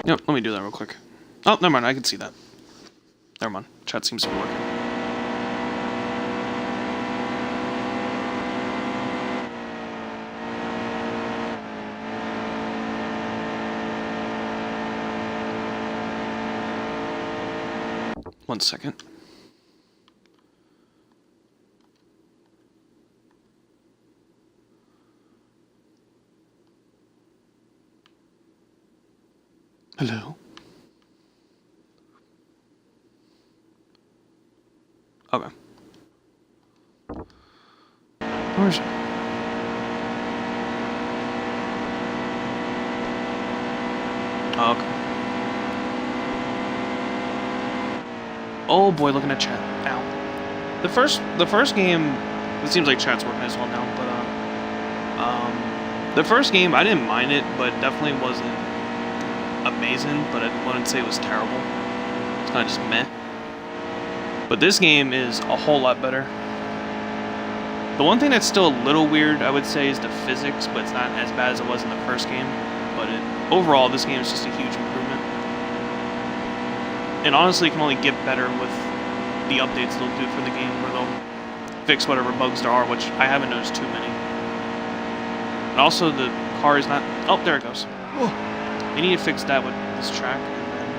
Yep, let me do that real quick. Oh, never mind, I can see that. Never mind, chat seems to be working. One second. Hello? Okay. Where is it? Oh, okay. Oh boy, looking at chat. Ow. The first game, it seems like chat's working as well now, but the first game I didn't mind it, but definitely wasn't amazing, but I wouldn't say it was terrible. It's kind of just meh. But this game is a whole lot better. The one thing that's still a little weird, I would say, is the physics, but it's not as bad as it was in the first game. But overall, this game is just a huge improvement. And honestly, it can only get better with the updates they'll do for the game, where they'll fix whatever bugs there are, which I haven't noticed too many. And also, the car is not... Oh, there it goes. Oh. They need to fix that with this track. And then,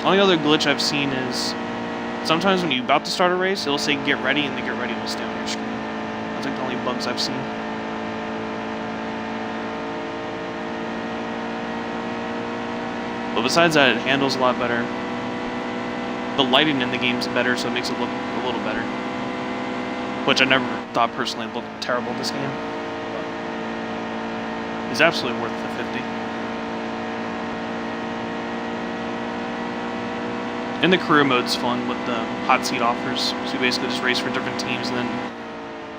only other glitch I've seen is sometimes when you're about to start a race, it'll say get ready, and the get ready will stay on your screen. That's like the only bugs I've seen. But besides that, it handles a lot better. The lighting in the game's better, so it makes it look a little better. Which I never thought personally looked terrible in this game. But it's absolutely worth the 50. And the career mode's fun with the hot seat offers. So you basically just race for different teams, and then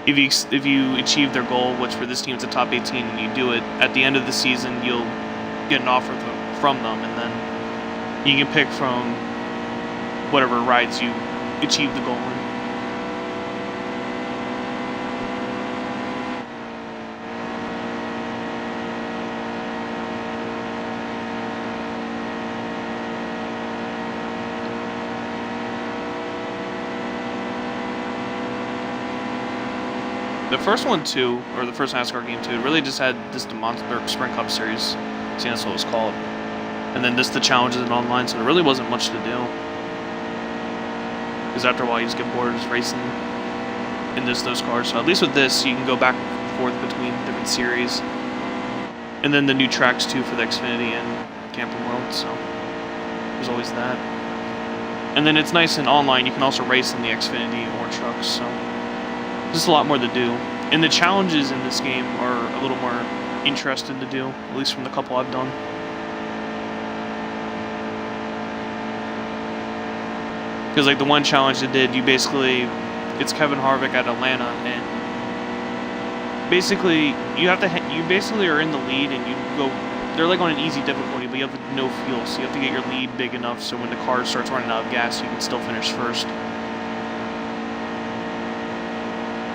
if you achieve their goal, which for this team it's a top 18, and you do it, at the end of the season you'll get an offer from them, and then you can pick from whatever rides you achieve the goal in. The first one too, or the first NASCAR game too, it really just had this Monster Sprint Cup Series. See, that's what it was called. And then the challenges in online, so there really wasn't much to do. Because after a while you just get bored of just racing in those cars. So at least with this, you can go back and forth between different series. And then the new tracks too for the Xfinity and Camping World, so there's always that. And then it's nice in online, you can also race in the Xfinity or trucks, so there's a lot more to do. And the challenges in this game are a little more interesting to do, at least from the couple I've done. Because like the one challenge I did, you basically, it's Kevin Harvick at Atlanta, and basically you basically are in the lead, and you go, they're like on an easy difficulty, but you have no fuel, so you have to get your lead big enough so when the car starts running out of gas, you can still finish first.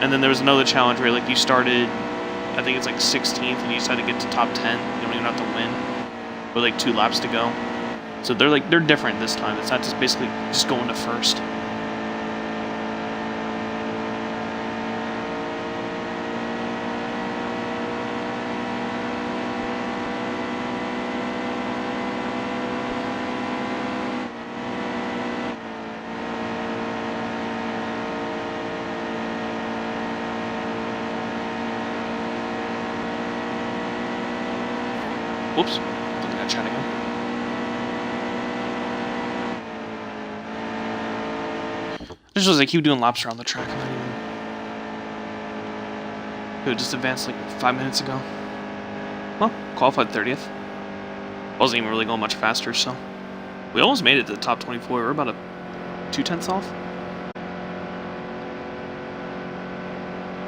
And then there was another challenge where like you started, I think it's like 16th, and you just had to get to top 10. You don't even have to win, with like 2 laps to go. So they're different this time. It's not just basically just going to first. Whoops. Look at that chat again. Just was I keep doing laps around the track. It just advanced like 5 minutes ago. Well, qualified 30th. Wasn't even really going much faster, so we almost made it to the top 24. We're about a 2/10 off.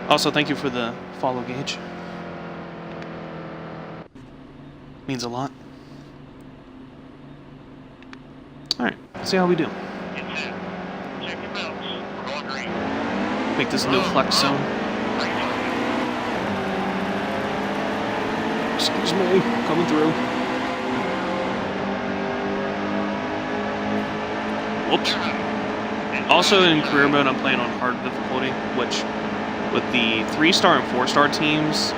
Also, thank you for the follow, Gage. Means a lot. Alright, let's see how we do. Make this a new flex zone. Excuse me, coming through. Whoops. Also in career mode, I'm playing on hard difficulty, which with the 3-star and 4-star teams,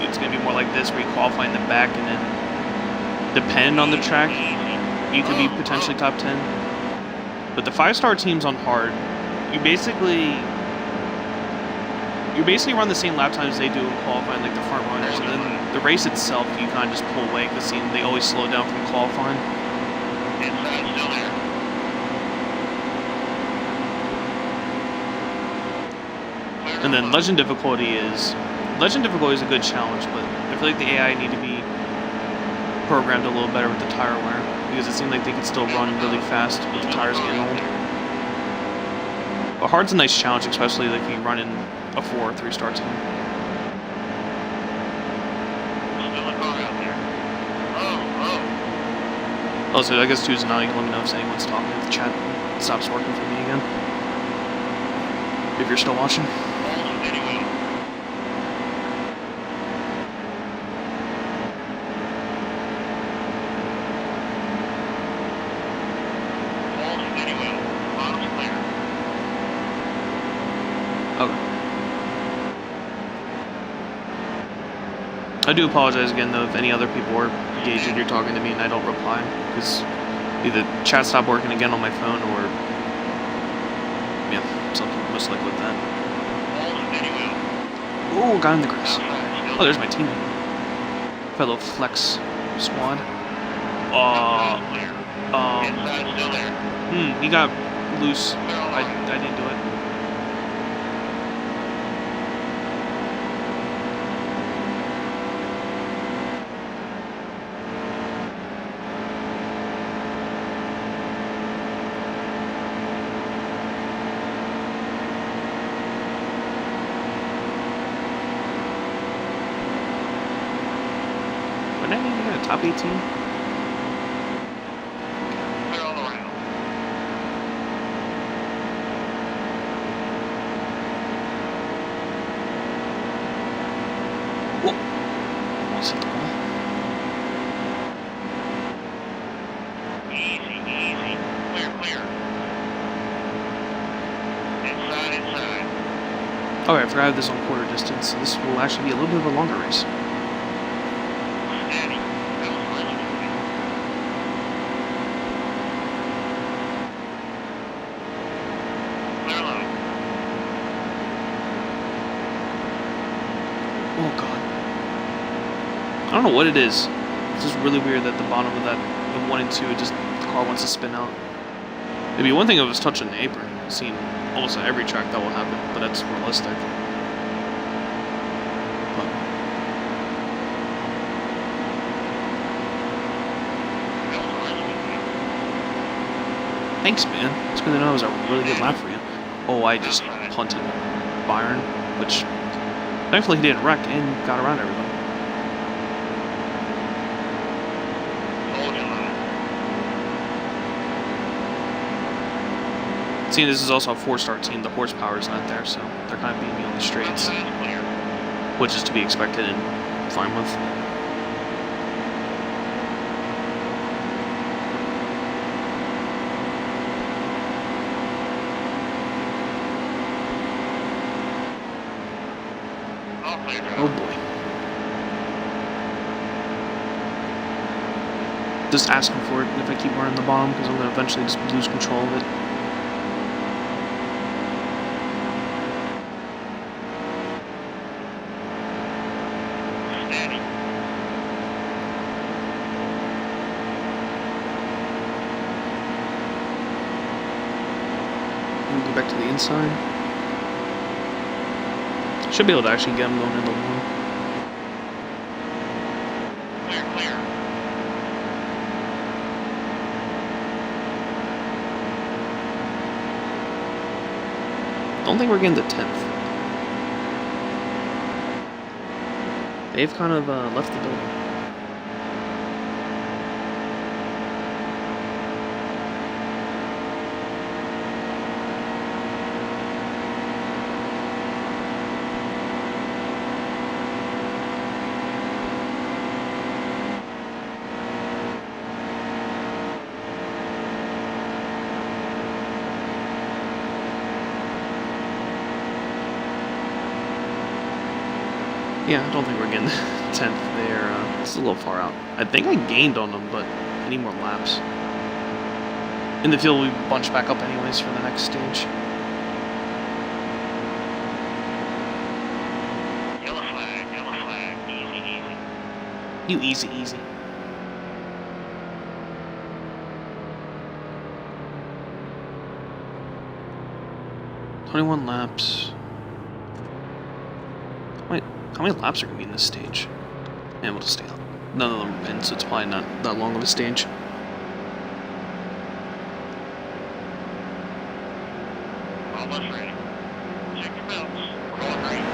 it's going to be more like this, where you qualify in the back, and then depending on the track, you could be potentially top 10. But the 5-star teams on hard, you basically run the same lap times they do in qualifying, like the front runners, and then the race itself, you kind of just pull away because they always slow down from qualifying. And then legend difficulty is a good challenge, but I feel like the AI need to be programmed a little better with the tire wear, because it seemed like they could still run really fast with the tires getting old. But hard's a nice challenge, especially like if you run in a 4 or 3-star team. Also, I guess too is now you can let me know if anyone's talking if the chat stops working for me again. If you're still watching. I do apologize again, though, if any other people are engaged and you're talking to me and I don't reply, because either chat stopped working again on my phone or, yeah, something most likely with that. Oh, guy in the grass. Oh, there's my teammate. Fellow Flex squad. He got loose. I didn't do it. Top 18? Whoa. Almost hit the ball. Easy. Clear. Inside. Oh, I forgot this on quarter distance, so this will actually be a little bit of a longer race. I don't know what it is. It's just really weird that the bottom of that, the 1 and 2, the car wants to spin out. It'd be one thing if it was touching the apron. I've seen almost at every track that will happen, but that's realistic. But thanks, man. It's good to know it was a really good lap for you. Oh, I just punted Byron, which thankfully he didn't wreck and got around everybody. Seeing this is also a 4-star team, the horsepower is not there, so they're kind of beating me on the straights, which is to be expected and fine with. Oh boy. Just asking for it if I keep running the bottom, because I'm going to eventually just lose control of it. Go back to the inside. Should be able to actually get him going into 1. Clear, clear. Don't think we're getting to 10th. They've kind of left the building. Yeah, I don't think we're getting 10th there. It's a little far out. I think I gained on them, but I need more laps. In the field, we bunch back up anyways for the next stage. Yellow flag, easy, easy. You easy, easy. "21 laps. Wait, how many laps are going to be in this stage? And we'll just stay on. None of them are in, so it's probably not that long of a stage. Almost ready. Check your belts. We're going green.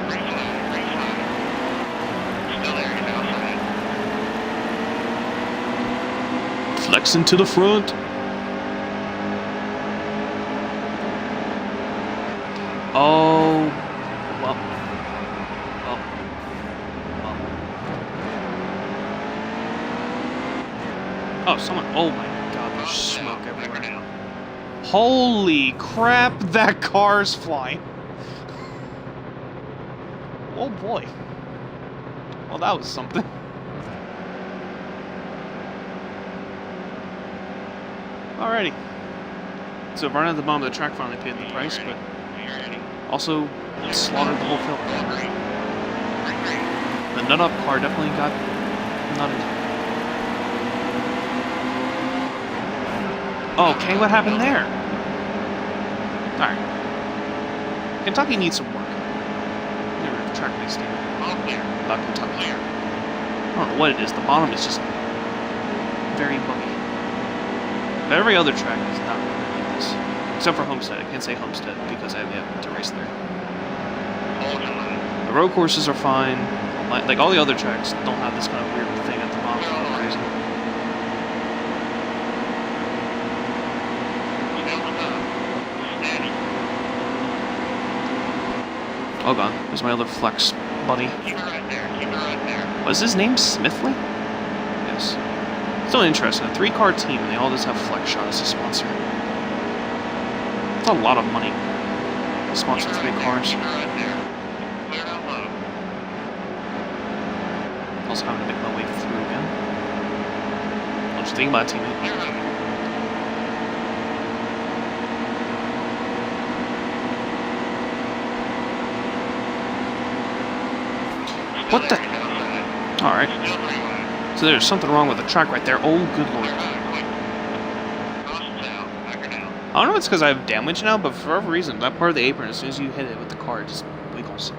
Green flag, green flag. Still there, you're outside. Flexing to the front. Oh, well. Oh, someone. Oh my god, there's smoke everywhere. Holy crap, that car's flying. Oh boy. Well, that was something. Alrighty. So running at the bottom of the track finally paid the price, but also slaughtered the whole field. The nut up car definitely got nutted. Okay, what happened there? Alright. Kentucky needs some work. Never have a track race team about Kentucky. I don't know what it is, the bottom is just very buggy. But every other track is not really like this. Except for Homestead. I can't say Homestead because I have yet to race there. The road courses are fine. Like all the other tracks don't have this kind of weird thing at the bottom for no reason. Oh god, there's my other flex buddy. Keep it right there, keep it right there. Was his name Smithley? Yes. Still interesting, a 3-car team and they all just have Flex Shot as a sponsor. It's a lot of money to sponsor 3 cars. Keep it right there. Clear out low. Also having to make my way through again. What you think about it, teammate? Clear out. What the? Alright. Still 3 wide. So there's something wrong with the track right there. Oh, good Clear lord. high, quick. Caution's out. Back her down. I don't know if it's because I have damage now, but for whatever reason, that part of the apron, as soon as you hit it with the car, it just wiggles.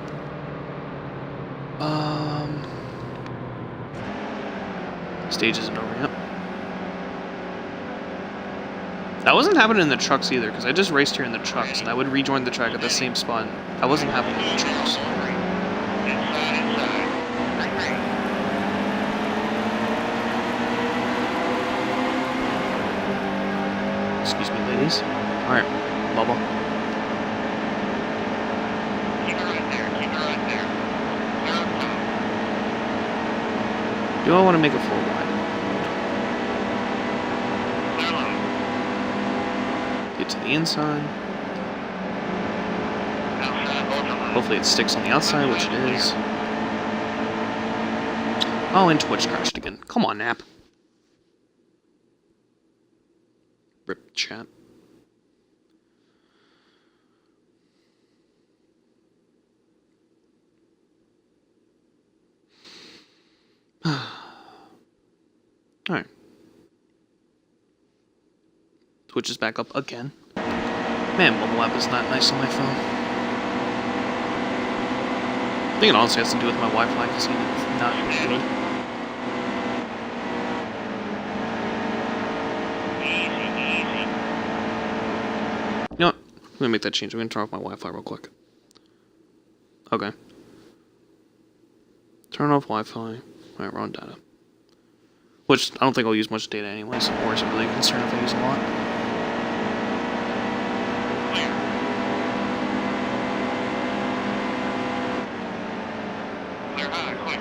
Stage isn't over yet. That wasn't happening in the trucks either, because I just raced here in the trucks, and I would rejoin the track at the same spot. That wasn't happening in the trucks. Inside, inside. Green, green. Excuse me, ladies. Alright, bubble. Keep it right there. Keep it right there. Clear up top. Do I want to make a full wide? Clear line. Get to the inside. Outside, hold your line. Hopefully it sticks on the outside, which it is. Oh, and Twitch crashed again. Come on, Nap. Rip chat. Alright. Twitch is back up again. Man, mobile app is not nice on my phone. I think it honestly has to do with my Wi-Fi because it's not good. Easy, easy. You know what? I'm gonna make that change. I'm gonna turn off my Wi-Fi real quick. Okay. Turn off Wi-Fi. Alright, we're on data. Which, I don't think I'll use much data anyway, so or is it really a concern if I use a lot? Clear. Clear high, quick.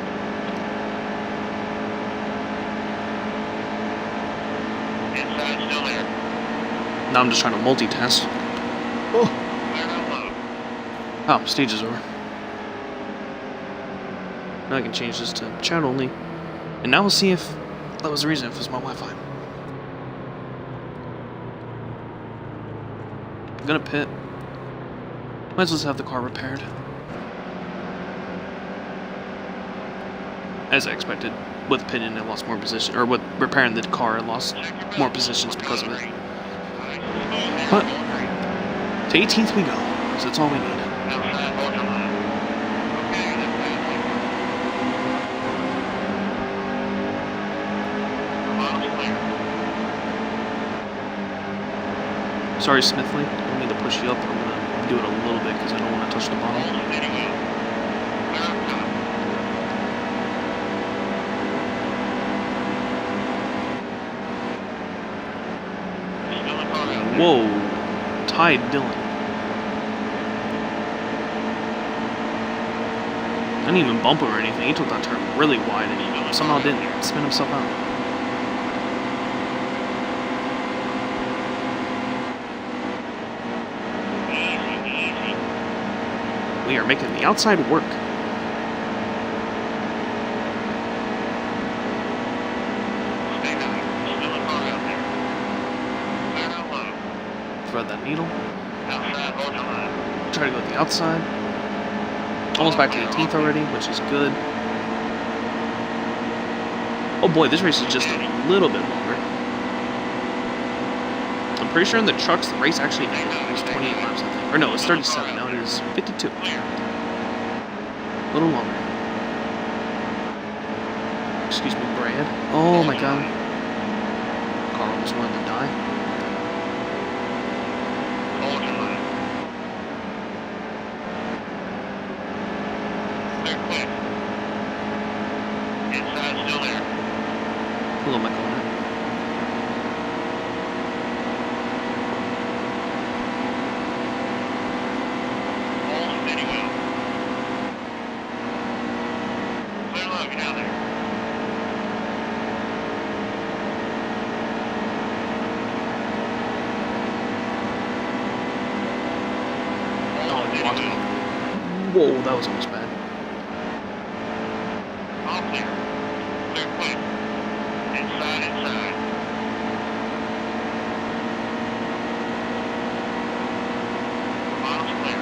Inside, still there. Now I'm just trying to multitask. Clear out low. Oh, stage is over. Now I can change this to chat only. And now we'll see if that was the reason, if it was my Wi-Fi. I'm gonna pit. Might as well have the car repaired. As I expected. With pitting, it lost more position. Or with repairing the car, it lost more positions because of it. But to 18th we go. So that's all we need. Outside, hold your line. Okay, that's passing. The model's clear. Sorry, Smithley. I don't mean to push you up. I'm gonna do it a little bit because I don't want to touch the bottom. Hold steady well. Clear up top. Still a car out there. Whoa. Tied Dylan. I didn't even bump him or anything. He took that turn really wide and he somehow didn't spin himself out. Easy, easy. We are making the outside work. Stay high. Still a car out there. Clear out low. Thread that needle. Outside, hold your line. Try to go to the outside. Almost back to 18th already, which is good. Oh boy, this race is just a little bit longer. I'm pretty sure in the trucks, the race actually ended. It was 28 laps, I think. Or no, it's 37. Now it is 52. Clear. A little longer. Excuse me, Brad. Oh my god. Car almost wanted to die. Hold your line. Clear quick. Inside, still there. Hello, my corner. Hold steady well. Clear low, get down there. Hold steady lost well. Whoa, that was almost bad. All clear. Clear quick. Inside, inside. Model's clear.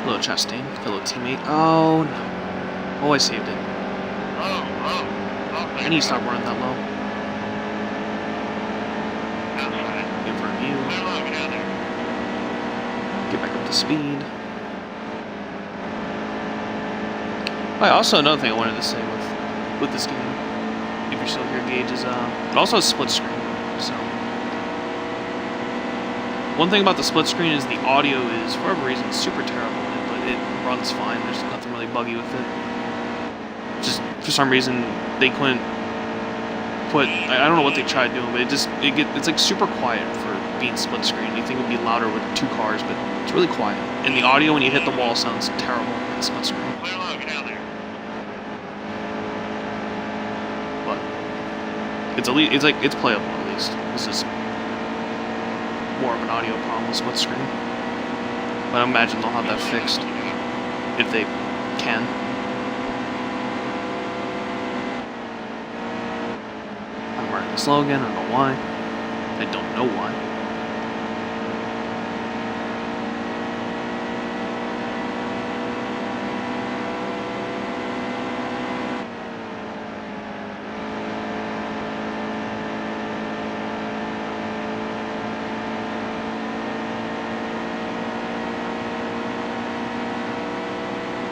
Hello, Chastain. Hello, teammate. Oh, no. Oh, I saved it. Oh, I need to stop running that low. outside. In front of you. Clear low, get out there. Get back up to speed. Oh, also, another thing I wanted to say with this game, if you're still here, Gage, is it also has split screen. So one thing about the split screen is the audio is, for whatever reason, super terrible, but it runs fine. There's nothing really buggy with it. Just for some reason they couldn't put. I don't know what they tried doing, but it's like super quiet for being split screen. You think it would be louder with two cars, but it's really quiet. And the audio when you hit the wall sounds terrible in split screen. Clear low, get out there. But it's playable at least. This is more of an audio problem with split screen. But I imagine they'll have that fixed if they can. I'm running slow again. I don't know why. I don't know why.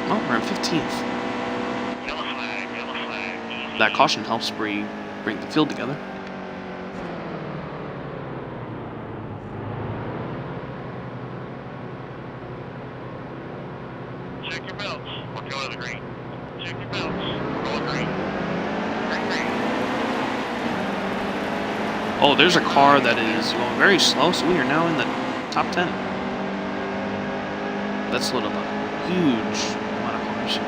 Oh, we're in 15th. Yellow flag, easy. That caution helps bring the field together. Check your belts. We're going to the green. Check your belts. We're going green. Green. Oh, there's a car that is going very slow, so we are now in the top 10. That's slowed up a huge amount of cars.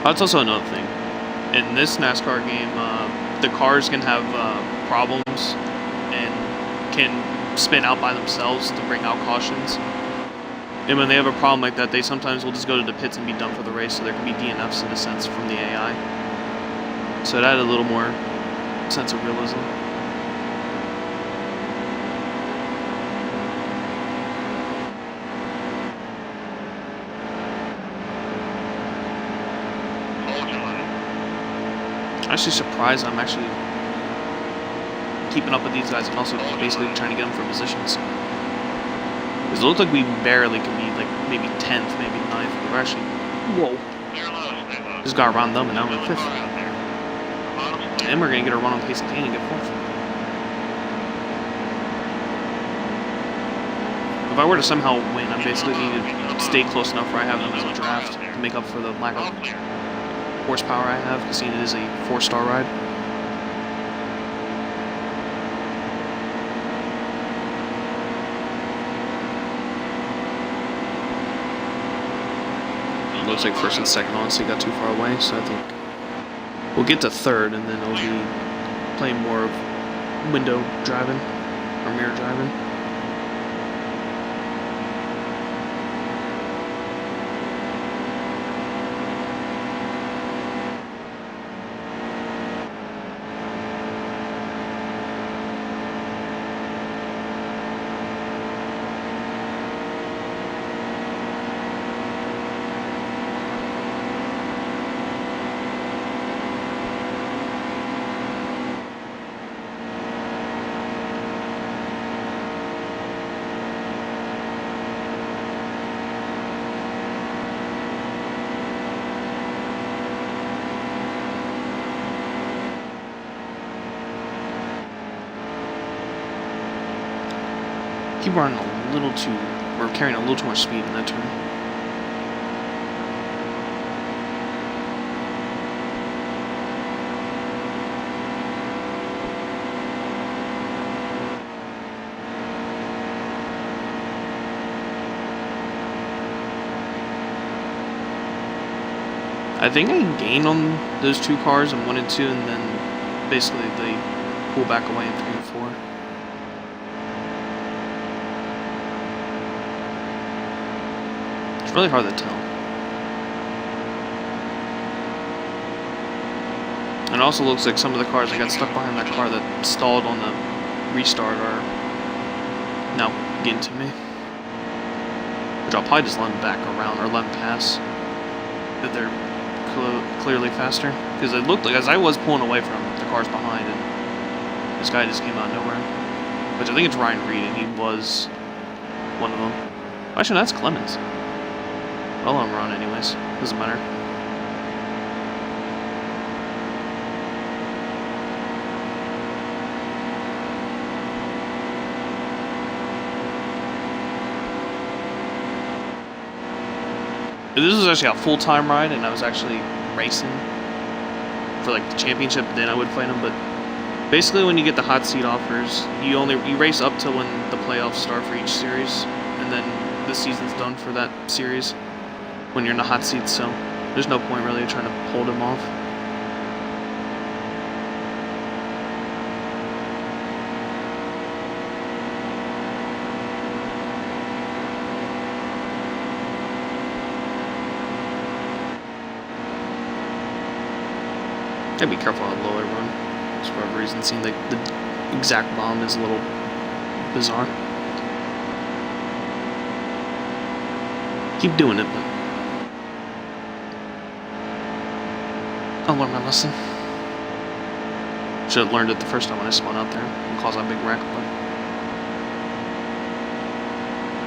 That's also another thing. In this NASCAR game, the cars can have problems and can spin out by themselves to bring out cautions. And when they have a problem like that, they sometimes will just go to the pits and be done for the race, so there can be DNFs in a sense from the AI. So it added a little more sense of realism. Hold your line. I'm actually surprised I'm actually keeping up with these guys and also basically trying to get them for positions. Because it looked like we barely could be like maybe 10th, maybe 9th. But we're actually, whoa, Clear low, stay low. just got around them and now we're in Yellow 5th. car out there. Bottom's clear. And we're going to get a run on pace and and get 4th. If I were to somehow win, I basically need to stay close enough where I have them as a draft to make up for the lack All of clear. horsepower I have, because it is a 4-star ride. It looks like first and second honestly got too far away, so I think we'll get to third and then it'll be playing more of window driving or mirror driving. Keep running a little too, or carrying a little too much speed in that turn. I think I gained on those two cars in 1 and 2, and then basically they pull back away in 3 and 4. really hard to tell. And it also looks like some of the cars that got stuck behind that car that stalled on the restart are now getting to me. Which I'll probably just let them back around or let them pass. If they're clearly faster. Because it looked like, as I was pulling away from the cars behind, and this guy just came out of nowhere. Which I think it's Ryan Reed, and he was one of them. Actually, that's Clemens. I'll let him run anyways. Doesn't matter. This was actually a full-time ride, and I was actually racing for like the championship. Then I would fight him, but basically, when you get the hot seat offers, you race up to when the playoffs start for each series, and then the season's done for that series when you're in the hot seat. So there's no point really trying to hold him off. Gotta be careful how low I run. For whatever reason, it seems like the exact bomb is a little bizarre. Keep doing it, but I'll learn my lesson. Should have learned it the first time when I spun out there and caused that big wreck, but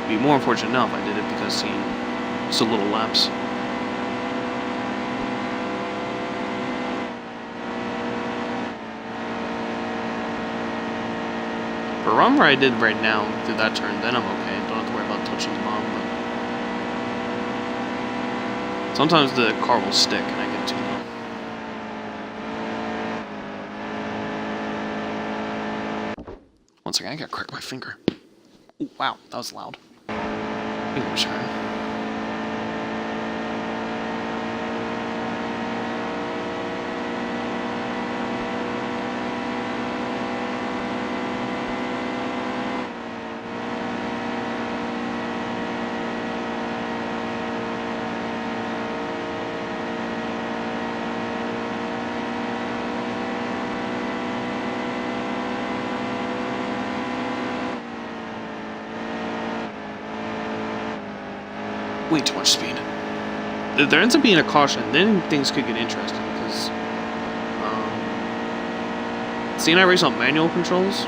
it'd be more unfortunate now if I did it because it's a little lapse. For a run where I did right now through that turn, then I'm okay. Don't have to worry about touching the bomb. But sometimes the car will stick and I get too low. One second, I gotta crack my finger. Ooh, wow, that was loud. Finger was hurting. Way too much speed. If there ends up being a caution, then things could get interesting because seeing I race on manual controls,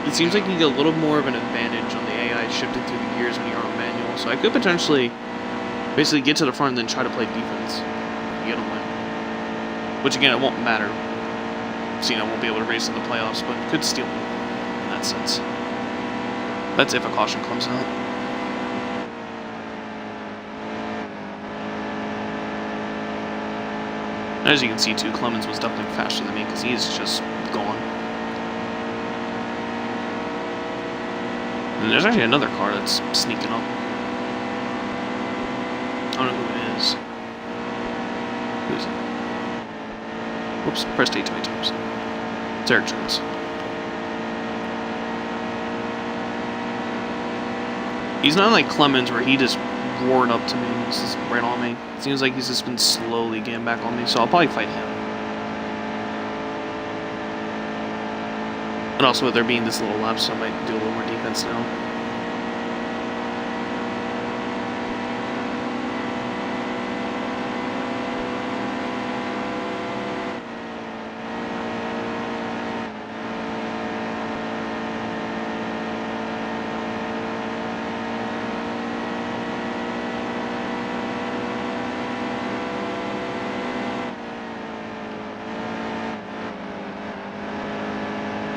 it seems like you get a little more of an advantage on the AI shifting through the gears when you're on manual. So I could potentially basically get to the front and then try to play defense and get a win. Which again, it won't matter. Seeing I won't be able to race in the playoffs, but could steal me in that sense. That's if a caution comes out. As you can see too, Clemens was definitely faster than me because he's just gone. And there's actually another car that's sneaking up. I don't know who it is. Who is it? Whoops, pressed A too many times. It's Eric Jones. He's not like Clemens where he just roared up to me and this is right on me. It seems like he's just been slowly getting back on me, so I'll probably fight him. And also with there being this little lapse, I might do a little more defense now.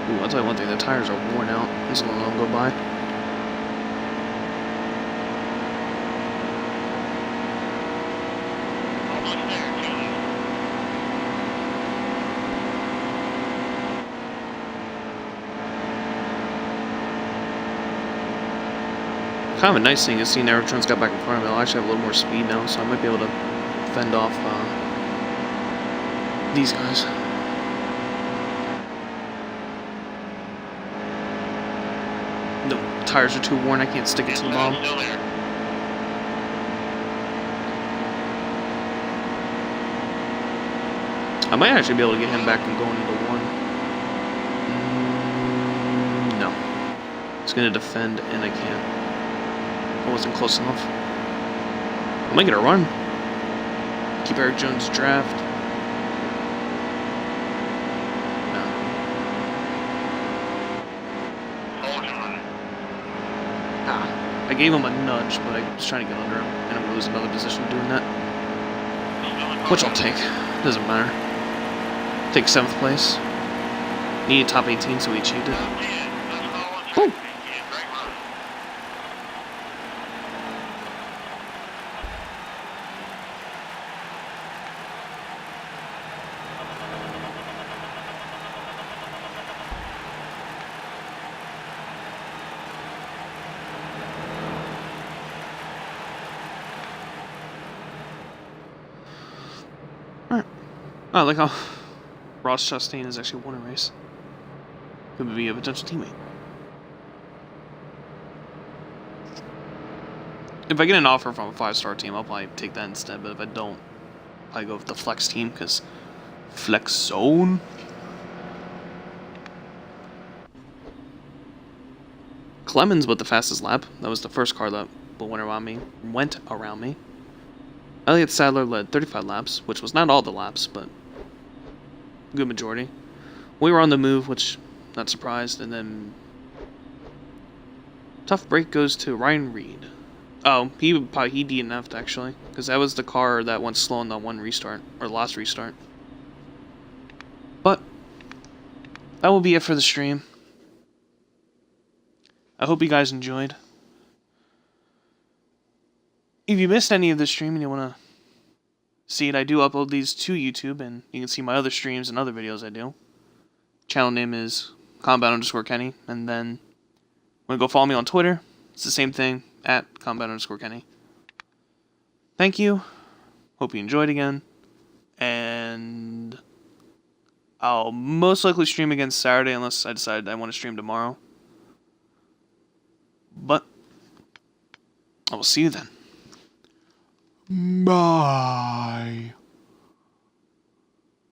Ooh, I'll tell you one thing, the tires are worn out. Just gonna let them go by. Almost there, Johnny. Kind of a nice thing is seeing Eric Jones got back in front of me. I'll actually have a little more speed now, so I might be able to fend off these guys. The tires are too worn, I can't stick it to the bomb. Still there. I might actually be able to get him back and going into one. No. He's going to defend, and I can't. I wasn't close enough. I might get a run. Keep Eric Jones' draft. No. Hold on. Ah. I gave him a nudge, but I was trying to get under him, and I'm going to lose another position doing that. Which I'll take. Doesn't matter. Take 7th place. Needed top 18, so we achieved it. Woo! Alright. Oh, I like how Ross Chastain has actually won a race. Could be a potential teammate. If I get an offer from a 5-star team, I'll probably take that instead, but if I don't, I'll probably go with the flex team, because flex zone. Clemens with the fastest lap. That was the first car that went around me. Elliott Sadler led 35 laps, which was not all the laps, but a good majority. We were on the move, which, not surprised, and then tough break goes to Ryan Reed. Oh, he DNF'd actually, because that was the car that went slow on the one restart, or the last restart. But that will be it for the stream. I hope you guys enjoyed. If you missed any of the stream and you want to see it, I do upload these to YouTube, and you can see my other streams and other videos I do. Channel name is combat_Kenny, and then want to go follow me on Twitter, it's the same thing, at combat_Kenny. Thank you. Hope you enjoyed again. And I'll most likely stream again Saturday unless I decide I want to stream tomorrow. But I will see you then. Bye.